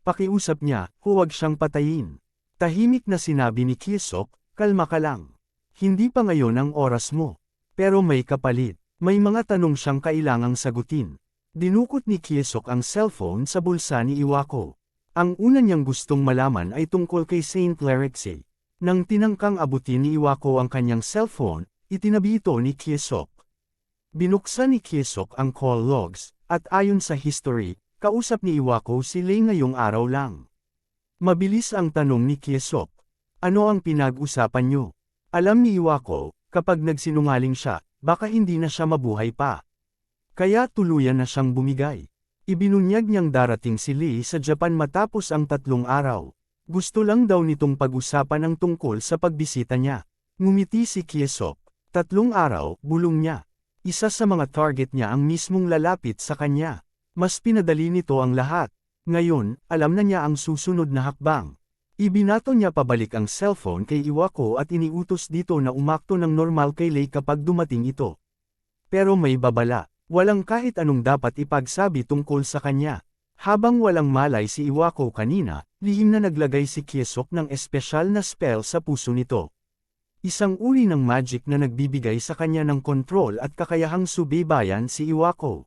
Pakiusap niya, huwag siyang patayin. Tahimik na sinabi ni Kiesok, kalma ka lang. Hindi pa ngayon ang oras mo. Pero may kapalit. May mga tanong siyang kailangang sagutin. Dinukot ni Kiesok ang cellphone sa bulsa ni Iwako. Ang una niyang gustong malaman ay tungkol kay Saint Lerexie. Nang tinangkang abutin ni Iwako ang kanyang cellphone, itinabi ito ni Kiesok. Binuksan ni Kiesok ang call logs, at ayon sa history, kausap ni Iwako si Lei ngayong araw lang. Mabilis ang tanong ni Kiesok. Ano ang pinag-usapan niyo? Alam ni Iwako, kapag nagsinungaling siya, baka hindi na siya mabuhay pa. Kaya tuluyan na siyang bumigay. Ibinunyag niyang darating si Lee sa Japan matapos ang 3 araw. Gusto lang daw nitong pag-usapan ang tungkol sa pagbisita niya. Ngumiti si Kiesok. 3 araw, bulong niya. Isa sa mga target niya ang mismong lalapit sa kanya. Mas pinadali nito ang lahat. Ngayon, alam na niya ang susunod na hakbang. Ibinato niya pabalik ang cellphone kay Iwako at iniutos dito na umakto ng normal kay Lei kapag dumating ito. Pero may babala, walang kahit anong dapat ipagsabi tungkol sa kanya. Habang walang malay si Iwako kanina, lihim na naglagay si Kiesok ng espesyal na spell sa puso nito. Isang uri ng magic na nagbibigay sa kanya ng kontrol at kakayahang subaybayan si Iwako.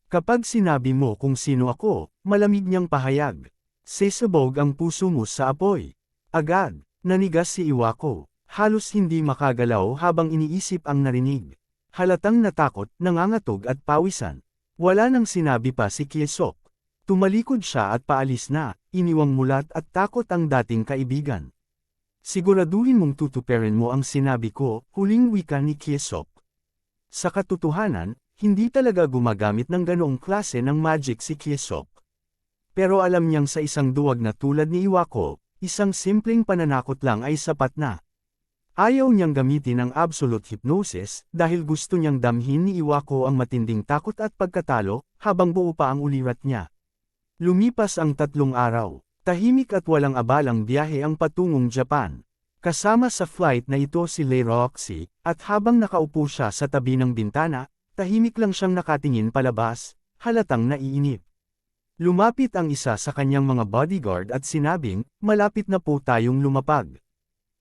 Kapag sinabi mo kung sino ako, malamig niyang pahayag. Sesabog ang puso mo sa apoy. Agad, nanigas si Iwako. Halos hindi makagalaw habang iniisip ang narinig. Halatang natakot, nangangatog at pawisan. Wala nang sinabi pa si Kiesok. Tumalikod siya at paalis na, iniwang mulat at takot ang dating kaibigan. Siguraduhin mong tutuperin mo ang sinabi ko, huling wika ni Kiesok. Sa katotohanan, hindi talaga gumagamit ng ganoong klase ng magic si Kiesok. Pero alam niyang sa isang duwag na tulad ni Iwako, isang simpleng pananakot lang ay sapat na. Ayaw niyang gamitin ang absolute hypnosis dahil gusto niyang damhin ni Iwako ang matinding takot at pagkatalo habang buo pa ang ulirat niya. Lumipas ang 3 araw. Tahimik at walang abalang biyahe ang patungong Japan. Kasama sa flight na ito si Lei Roxy, at habang nakaupo siya sa tabi ng bintana, tahimik lang siyang nakatingin palabas, halatang naiinip. Lumapit ang isa sa kanyang mga bodyguard at sinabing, malapit na po tayong lumapag.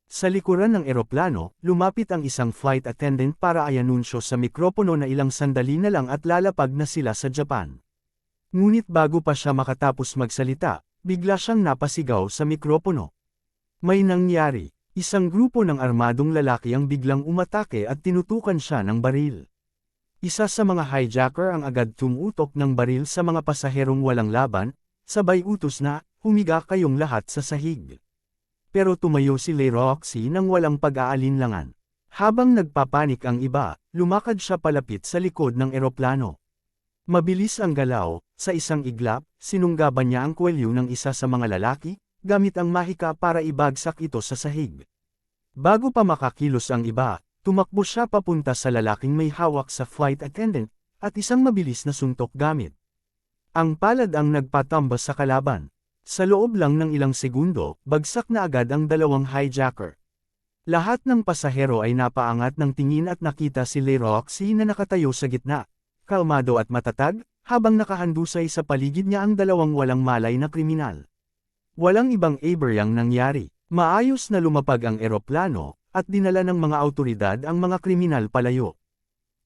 Sa likuran ng eroplano, lumapit ang isang flight attendant para i-anunsyo sa mikropono na ilang sandali na lang at lalapag na sila sa Japan. Ngunit bago pa siya makatapos magsalita, bigla siyang napasigaw sa mikropono. May nangyari, isang grupo ng armadong lalaki ang biglang umatake at tinutukan siya ng baril. Isa sa mga hijacker ang agad tumutok ng baril sa mga pasaherong walang laban, sabay utos na, humiga kayong lahat sa sahig. Pero tumayo si Lei Roxy nang walang pag-aalinlangan. Habang nagpapanik ang iba, lumakad siya palapit sa likod ng eroplano. Mabilis ang galaw, sa isang iglap, sinunggaban niya ang kwelyo ng isa sa mga lalaki, gamit ang mahika para ibagsak ito sa sahig. Bago pa makakilos ang iba, tumakbo siya papunta sa lalaking may hawak sa flight attendant, at isang mabilis na suntok gamit. Ang palad ang nagpatambas sa kalaban. Sa loob lang ng ilang segundo, bagsak na agad ang dalawang hijacker. Lahat ng pasahero ay napaangat ng tingin at nakita si Lei Roxy na nakatayo sa gitna, kalmado at matatag, habang nakahandusay sa paligid niya ang dalawang walang malay na kriminal. Walang ibang aberrang nangyari. Maayos na lumapag ang eroplano, at dinala ng mga awtoridad ang mga kriminal palayo.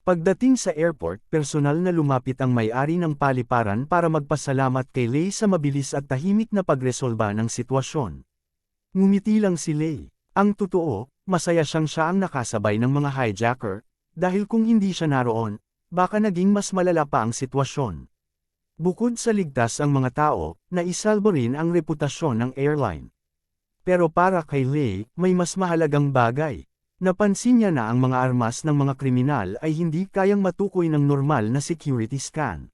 Pagdating sa airport, personal na lumapit ang may-ari ng paliparan para magpasalamat kay Lei sa mabilis at tahimik na pagresolba ng sitwasyon. Ngumiti lang si Lei. Ang totoo, masaya siya ang nakasabay ng mga hijacker, dahil kung hindi siya naroon, baka naging mas malala pa ang sitwasyon. Bukod sa ligtas ang mga tao, naisalba rin ang reputasyon ng airline. Pero para kay Lei, may mas mahalagang bagay. Napansin niya na ang mga armas ng mga kriminal ay hindi kayang matukoy ng normal na security scan.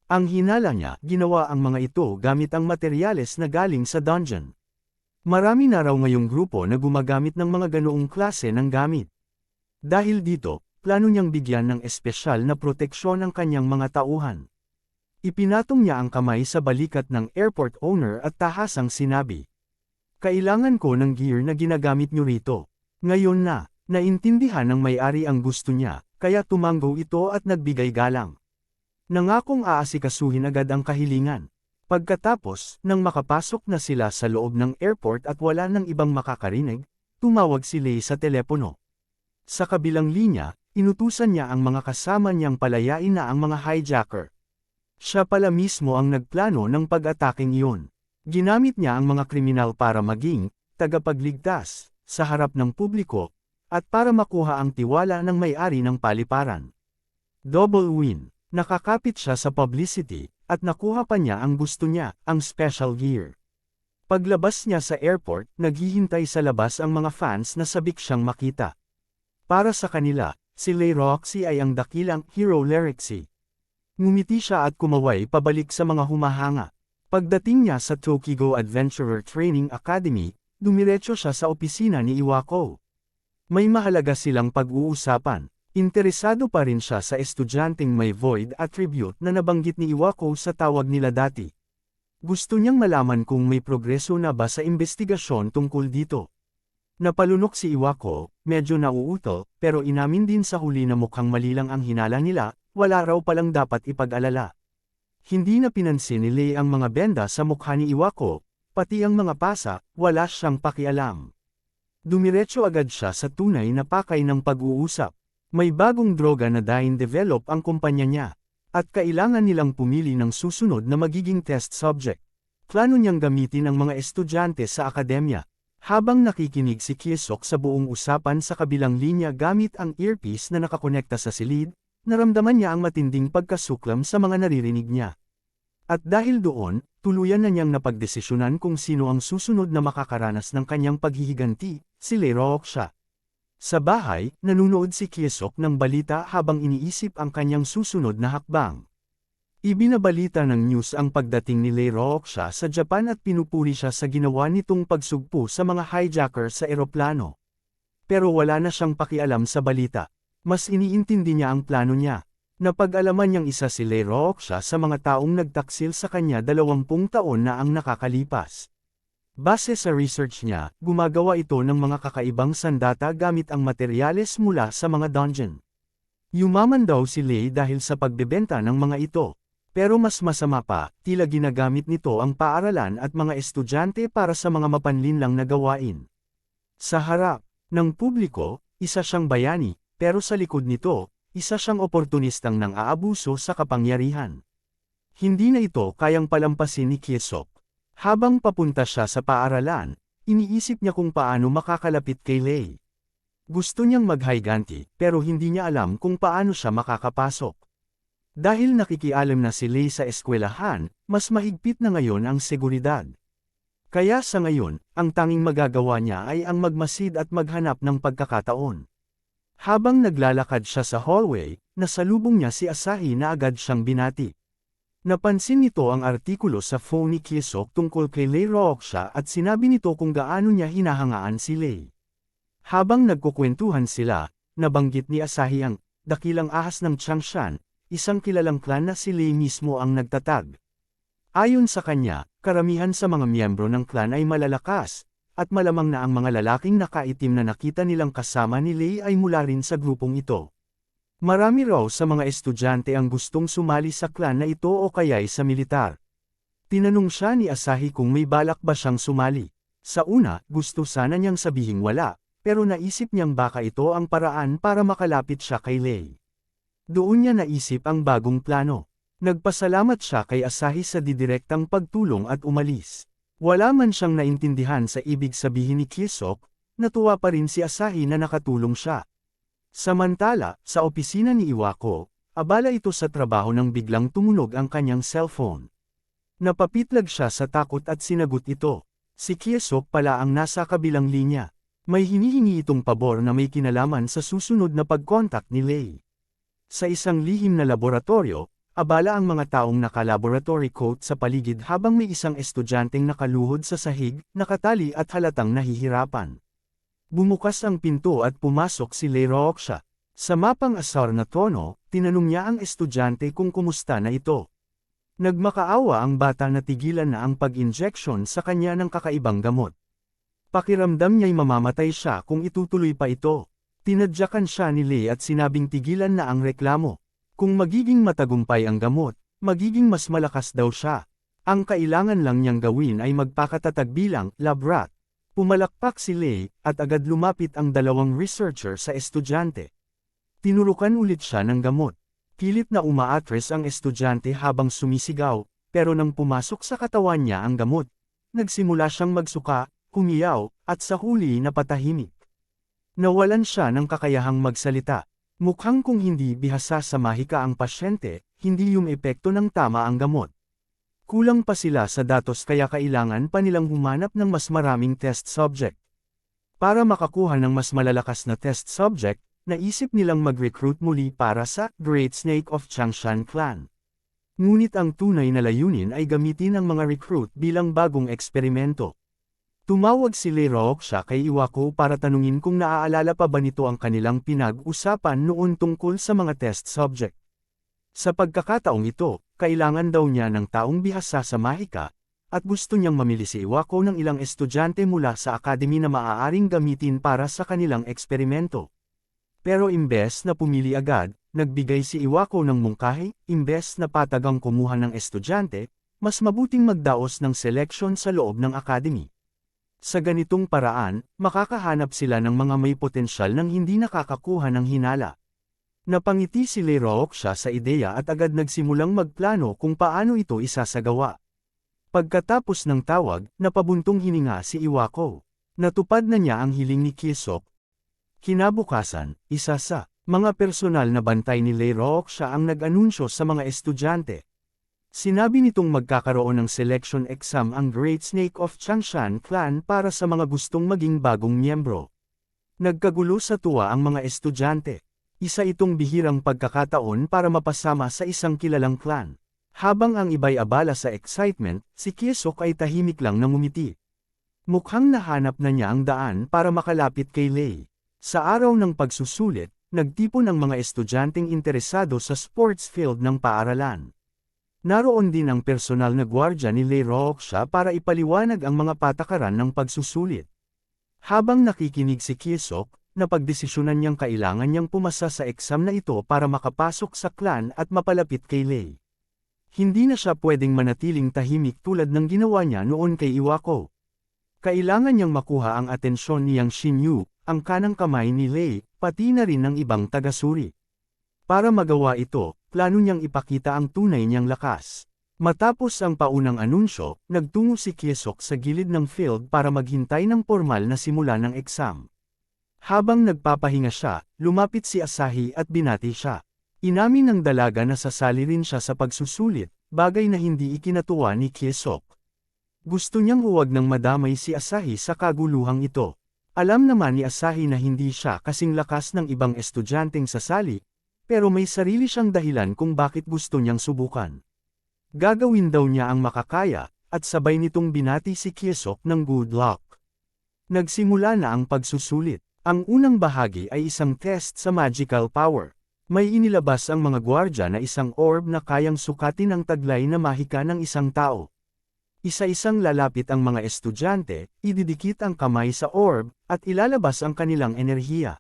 Ang hinala niya, ginawa ang mga ito gamit ang materyales na galing sa dungeon. Marami na raw ngayong grupo na gumagamit ng mga ganoong klase ng gamit. Dahil dito, plano niyang bigyan ng espesyal na proteksyon ang kanyang mga tauhan. Ipinatong niya ang kamay sa balikat ng airport owner at tahasang sinabi, "Kailangan ko ng gear na ginagamit niyo rito." Ngayon na, naintindihan ng may-ari ang gusto niya, kaya tumanggo ito at nagbigay galang. Nangakong aasikasuhin agad ang kahilingan. Pagkatapos, nang makapasok na sila sa loob ng airport at wala nang ibang makakarinig, tumawag si Lei sa telepono. Sa kabilang linya, inutusan niya ang mga kasama niyang palayain na ang mga hijacker. Siya pala mismo ang nagplano ng pag-ataking iyon. Ginamit niya ang mga kriminal para maging tagapagligtas sa harap ng publiko, at para makuha ang tiwala ng may-ari ng paliparan. Double win, nakakapit siya sa publicity, at nakuha pa niya ang gusto niya, ang special gear. Paglabas niya sa airport, naghihintay sa labas ang mga fans na sabik siyang makita. Para sa kanila, si Lei Roxy ay ang dakilang hero Lerici. Ngumiti siya at kumaway pabalik sa mga humahanga. Pagdating niya sa Tokigo Adventurer Training Academy, dumiretso siya sa opisina ni Iwako. May mahalaga silang pag-uusapan. Interesado pa rin siya sa estudyanteng may void attribute na nabanggit ni Iwako sa tawag nila dati. Gusto niyang malaman kung may progreso na ba sa investigasyon tungkol dito. Napalunok si Iwako, medyo nauuto, pero inamin din sa huli na mukhang mali lang ang hinala nila, wala raw palang dapat ipag-alala. Hindi na pinansin ni Lei ang mga benda sa mukha ni Iwako, pati ang mga pasa, wala siyang pakialam. Dumiretso agad siya sa tunay na pakay ng pag-uusap. May bagong droga na develop ang kumpanya niya, at kailangan nilang pumili ng susunod na magiging test subject. Plano niyang gamitin ang mga estudyante sa akademya. Habang nakikinig si Kiesok sa buong usapan sa kabilang linya gamit ang earpiece na nakakonekta sa silid, naramdaman niya ang matinding pagkasuklam sa mga naririnig niya. At dahil doon, tuluyan na niyang napagdesisyonan kung sino ang susunod na makakaranas ng kanyang paghihiganti, si Lei Roxy. Sa bahay, nanunood si Kiesok ng balita habang iniisip ang kanyang susunod na hakbang. Ibinabalita ng news ang pagdating ni Lei Roxy sa Japan at pinupuri siya sa ginawa nitong pagsugpo sa mga hijacker sa eroplano. Pero wala na siyang pakialam sa balita. Mas iniintindi niya ang plano niya. Napag-alaman niyang isa si Lei Roxy sa mga taong nagtaksil sa kanya 20 taon na ang nakakalipas. Base sa research niya, gumagawa ito ng mga kakaibang sandata gamit ang materyales mula sa mga dungeon. Yumaman daw si Lei dahil sa pagbebenta ng mga ito. Pero mas masama pa, tila ginagamit nito ang paaralan at mga estudyante para sa mga mapanlinlang na gawain. Sa harap ng publiko, isa siyang bayani, pero sa likod nito, isa siyang oportunistang nang-aabuso sa kapangyarihan. Hindi na ito kayang palampasin ni Kiesok. Habang papunta siya sa paaralan, iniisip niya kung paano makakalapit kay Lei. Gusto niyang maghiganti, pero hindi niya alam kung paano siya makakapasok. Dahil nakikialam na si Lei sa eskwelahan, mas mahigpit na ngayon ang seguridad. Kaya sa ngayon, ang tanging magagawa niya ay ang magmasid at maghanap ng pagkakataon. Habang naglalakad siya sa hallway, nasalubong niya si Asahi na agad siyang binati. Napansin nito ang artikulo sa phone ni Kiesok tungkol kay Lei Roxy at sinabi nito kung gaano niya hinahangaan si Lei. Habang nagkukwentuhan sila, nabanggit ni Asahi ang dakilang ahas ng Changshan, isang kilalang clan na si Lei mismo ang nagtatag. Ayon sa kanya, karamihan sa mga miyembro ng clan ay malalakas, at malamang na ang mga lalaking nakaitim na nakita nilang kasama ni Lei ay mula rin sa grupong ito. Marami raw sa mga estudyante ang gustong sumali sa clan na ito o kaya'y sa militar. Tinanong siya ni Asahi kung may balak ba siyang sumali. Sa una, gusto sana niyang sabihing wala, pero naisip niyang baka ito ang paraan para makalapit siya kay Lei. Doon niya naisip ang bagong plano. Nagpasalamat siya kay Asahi sa didirektang pagtulong at umalis. Wala man siyang naintindihan sa ibig sabihin ni Kiesok, natuwa pa rin si Asahi na nakatulong siya. Samantala, sa opisina ni Iwako, abala ito sa trabaho nang biglang tumunog ang kanyang cellphone. Napapitlag siya sa takot at sinagot ito. Si Kiesok pala ang nasa kabilang linya. May hinihingi itong pabor na may kinalaman sa susunod na pag-contact ni Lei. Sa isang lihim na laboratorio, abala ang mga taong naka-laboratory coat sa paligid habang may isang estudyanteng nakaluhod sa sahig, nakatali at halatang nahihirapan. Bumukas ang pinto at pumasok si Lei Rooksha. Sa mapang-asar na tono, tinanong niya ang estudyante kung kumusta na ito. Nagmakaawa ang bata na tigilan na ang pag-injection sa kanya ng kakaibang gamot. Pakiramdam niya'y mamamatay siya kung itutuloy pa ito. Tinadyakan siya ni Lei at sinabing tigilan na ang reklamo. Kung magiging matagumpay ang gamot, magiging mas malakas daw siya. Ang kailangan lang niyang gawin ay magpakatatag bilang lab rat. Pumalakpak si Lei, at agad lumapit ang dalawang researcher sa estudyante. Tinurukan ulit siya ng gamot. Pilit na umaatres ang estudyante habang sumisigaw, pero nang pumasok sa katawan niya ang gamot, nagsimula siyang magsuka, humiyaw, at sa huli napatahimik. Nawalan siya ng kakayahang magsalita. Mukhang kung hindi bihasa sa mahika ang pasyente, hindi yung epekto ng tama ang gamot. Kulang pa sila sa datos kaya kailangan pa nilang humanap ng mas maraming test subject. Para makakuha ng mas malalakas na test subject, naisip nilang mag-recruit muli para sa Great Snake of Changshan Clan. Ngunit ang tunay na layunin ay gamitin ang mga recruit bilang bagong eksperimento. Tumawag si Lei Rooksha kay Iwako para tanungin kung naaalala pa ba nito ang kanilang pinag-usapan noon tungkol sa mga test subject. Sa pagkakataong ito, kailangan daw niya ng taong bihasa sa mahika, at gusto niyang mamili si Iwako ng ilang estudyante mula sa academy na maaaring gamitin para sa kanilang eksperimento. Pero imbes na pumili agad, nagbigay si Iwako ng mungkahi, imbes na patagang kumuha ng estudyante, mas mabuting magdaos ng selection sa loob ng academy. Sa ganitong paraan, makakahanap sila ng mga may potensyal nang hindi nakakakuha ng hinala. Napangiti si Lei Rooksha sa ideya at agad nagsimulang magplano kung paano ito isasagawa. Pagkatapos ng tawag, napabuntong hininga si Iwako. Natupad na niya ang hiling ni Kiesok. Kinabukasan, isa sa mga personal na bantay ni Lei Rooksha ang nag-anunsyo sa mga estudyante. Sinabi nitong magkakaroon ng selection exam ang Great Snake of Changshan Clan para sa mga gustong maging bagong miyembro. Nagkagulo sa tuwa ang mga estudyante. Isa itong bihirang pagkakataon para mapasama sa isang kilalang clan. Habang ang iba'y abala sa excitement, si Kiesok ay tahimik lang na ngumiti. Mukhang nahanap na niya ang daan para makalapit kay Lei. Sa araw ng pagsusulit, nagtipon ang mga estudyanteng interesado sa sports field ng paaralan. Naroon din ang personal na gwardya ni Lei Rooksha para ipaliwanag ang mga patakaran ng pagsusulit. Habang nakikinig si Kiesok, napagdesisyonan niyang kailangan niyang pumasa sa exam na ito para makapasok sa clan at mapalapit kay Lei. Hindi na siya pwedeng manatiling tahimik tulad ng ginawa niya noon kay Iwako. Kailangan niyang makuha ang atensyon ni Yang Xinyu, ang kanang kamay ni Lei, pati na rin ng ibang taga-suri. Para magawa ito, plano niyang ipakita ang tunay niyang lakas. Matapos ang paunang anunsyo, nagtungo si Kiesok sa gilid ng field para maghintay ng formal na simula ng exam. Habang nagpapahinga siya, lumapit si Asahi at binati siya. Inamin ng dalaga na sasali rin siya sa pagsusulit, bagay na hindi ikinatuwa ni Kiesok. Gusto niyang huwag nang madamay si Asahi sa kaguluhang ito. Alam naman ni Asahi na hindi siya kasing lakas ng ibang estudyanteng sasali, pero may sarili siyang dahilan kung bakit gusto niyang subukan. Gagawin daw niya ang makakaya, at sabay nitong binati si Kiesok ng good luck. Nagsimula na ang pagsusulit. Ang unang bahagi ay isang test sa magical power. May inilabas ang mga gwardya na isang orb na kayang sukatin ang taglay na mahika ng isang tao. Isa-isang lalapit ang mga estudyante, ididikit ang kamay sa orb, at ilalabas ang kanilang enerhiya.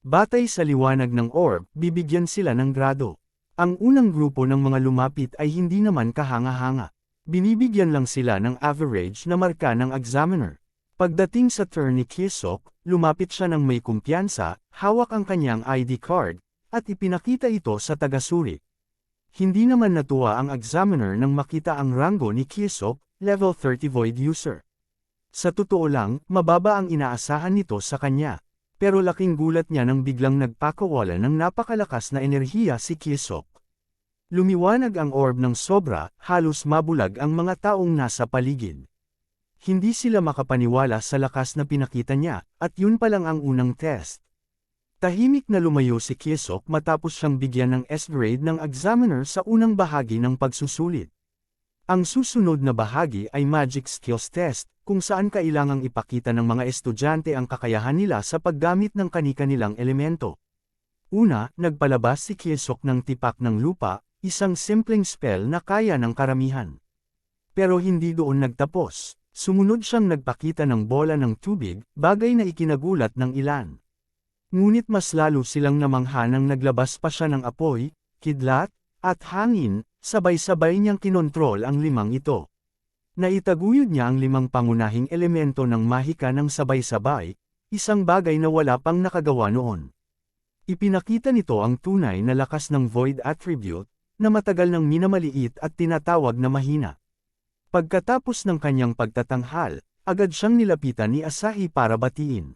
Batay sa liwanag ng orb, bibigyan sila ng grado. Ang unang grupo ng mga lumapit ay hindi naman kahanga-hanga. Binibigyan lang sila ng average na marka ng examiner. Pagdating sa turn ni Kiesok, lumapit siya ng may kumpiyansa, hawak ang kanyang ID card, at ipinakita ito sa taga-suri. Hindi naman natuwa ang examiner nang makita ang ranggo ni Kiesok, level 30 void user. Sa totoo lang, mababa ang inaasahan nito sa kanya. Pero laking gulat niya nang biglang nagpakawala ng napakalakas na enerhiya si Kyesok. Lumiwanag ang orb ng sobra, halos mabulag ang mga taong nasa paligid. Hindi sila makapaniwala sa lakas na pinakita niya, at yun pa lang ang unang test. Tahimik na lumayo si Kyesok matapos siyang bigyan ng S-grade ng examiner sa unang bahagi ng pagsusulit. Ang susunod na bahagi ay Magic Skills Test, kung saan kailangang ipakita ng mga estudyante ang kakayahan nila sa paggamit ng kani-kanilang elemento. Una, nagpalabas si Kyesok ng tipak ng lupa, isang simpleng spell na kaya ng karamihan. Pero hindi doon nagtapos. Sumunod siyang nagpakita ng bola ng tubig, bagay na ikinagulat ng ilan. Ngunit mas lalo silang namangha nang naglabas pa siya ng apoy, kidlat, at hangin, sabay-sabay niyang kinontrol ang limang ito. Naitaguyod niya ang limang pangunahing elemento ng mahika ng sabay-sabay, isang bagay na wala pang nakagawa noon. Ipinakita nito ang tunay na lakas ng Void Attribute, na matagal nang minamaliit at tinatawag na mahina. Pagkatapos ng kanyang pagtatanghal, agad siyang nilapitan ni Asahi para batiin.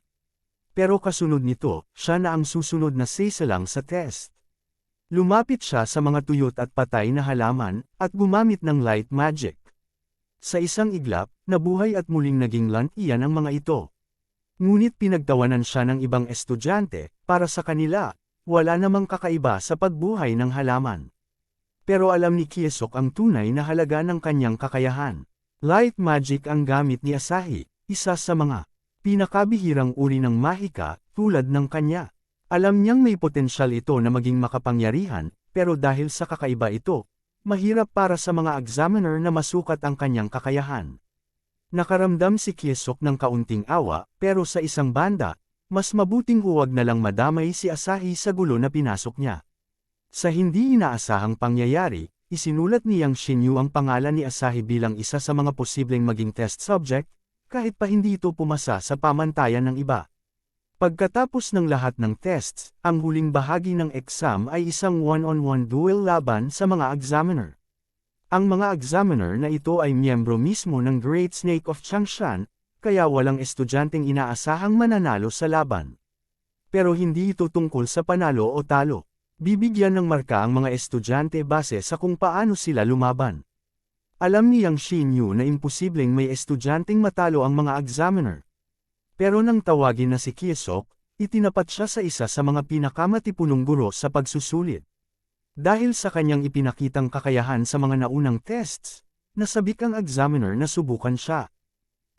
Pero kasunod nito, siya na ang susunod na sisalang sa test. Lumapit siya sa mga tuyot at patay na halaman, at gumamit ng light magic. Sa isang iglap, nabuhay at muling naging lantian ang mga ito. Ngunit pinagtawanan siya ng ibang estudyante, para sa kanila, wala namang kakaiba sa pagbuhay ng halaman. Pero alam ni Kyesok ang tunay na halaga ng kanyang kakayahan. Light magic ang gamit ni Asahi, isa sa mga pinakabihirang uri ng mahika, tulad ng kanya. Alam niyang may potensyal ito na maging makapangyarihan, pero dahil sa kakaiba ito, mahirap para sa mga examiner na masukat ang kanyang kakayahan. Nakaramdam si Kyesok ng kaunting awa, pero sa isang banda, mas mabuting huwag na lang madamay si Asahi sa gulo na pinasok niya. Sa hindi inaasahang pangyayari, isinulat ni Yang Shinyu ang pangalan ni Asahi bilang isa sa mga posibleng maging test subject, kahit pa hindi ito pumasa sa pamantayan ng iba. Pagkatapos ng lahat ng tests, ang huling bahagi ng exam ay isang one-on-one duel laban sa mga examiner. Ang mga examiner na ito ay miyembro mismo ng Great Snake of Changshan, kaya walang estudyanteng inaasahang mananalo sa laban. Pero hindi ito tungkol sa panalo o talo. Bibigyan ng marka ang mga estudyante base sa kung paano sila lumaban. Alam ni Yang Shinyu na imposibleng may estudyanteng matalo ang mga examiner. Pero nang tawagin na si Kyesok, itinapat siya sa isa sa mga pinakamatipunong guro sa pagsusulit. Dahil sa kanyang ipinakitang kakayahan sa mga naunang tests, nasabik ang examiner na subukan siya.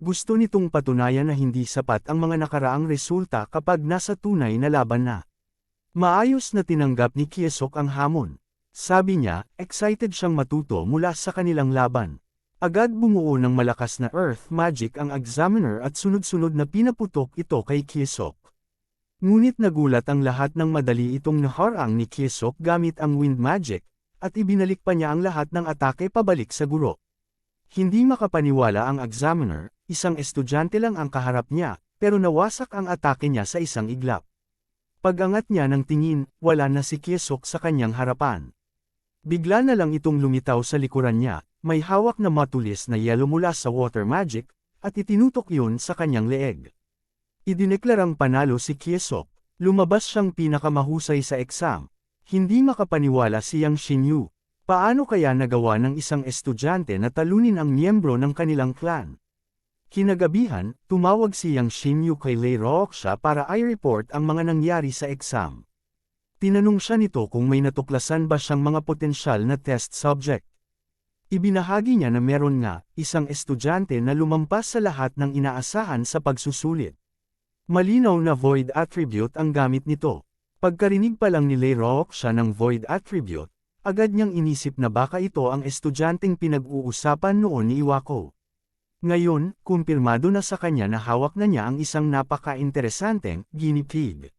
Gusto nitong patunayan na hindi sapat ang mga nakaraang resulta kapag nasa tunay na laban na. Maayos na tinanggap ni Kyesok ang hamon. Sabi niya, excited siyang matuto mula sa kanilang laban. Agad bumuo ng malakas na earth magic ang examiner at sunod-sunod na pinaputok ito kay Kyesok. Ngunit nagulat ang lahat ng madali itong naharang ni Kyesok gamit ang wind magic, at ibinalik pa niya ang lahat ng atake pabalik sa guro. Hindi makapaniwala ang examiner, isang estudyante lang ang kaharap niya, pero nawasak ang atake niya sa isang iglap. Pag-angat niya ng tingin, wala na si Kyesok sa kanyang harapan. Bigla na lang itong lumitaw sa likuran niya, may hawak na matulis na yelo mula sa water magic, at itinutok yun sa kanyang leeg. Idineklarang panalo si Kyesok, lumabas siyang pinakamahusay sa exam. Hindi makapaniwala si Yang Shinyu. Paano kaya nagawa ng isang estudyante na talunin ang miyembro ng kanilang clan? Kinagabihan, tumawag si Yang Shinyu kay Lei Rooksha para i-report ang mga nangyari sa exam. Tinanong siya nito kung may natuklasan ba siyang mga potensyal na test subject. Ibinahagi niya na meron nga, isang estudyante na lumampas sa lahat ng inaasahan sa pagsusulit. Malinaw na Void Attribute ang gamit nito. Pagkarinig pa lang ni Lei Rooksha ng Void Attribute, agad niyang inisip na baka ito ang estudyanteng pinag-uusapan noon ni Iwako. Ngayon, kumpirmado na sa kanya na hawak na niya ang isang napaka-interesanteng guinea pig.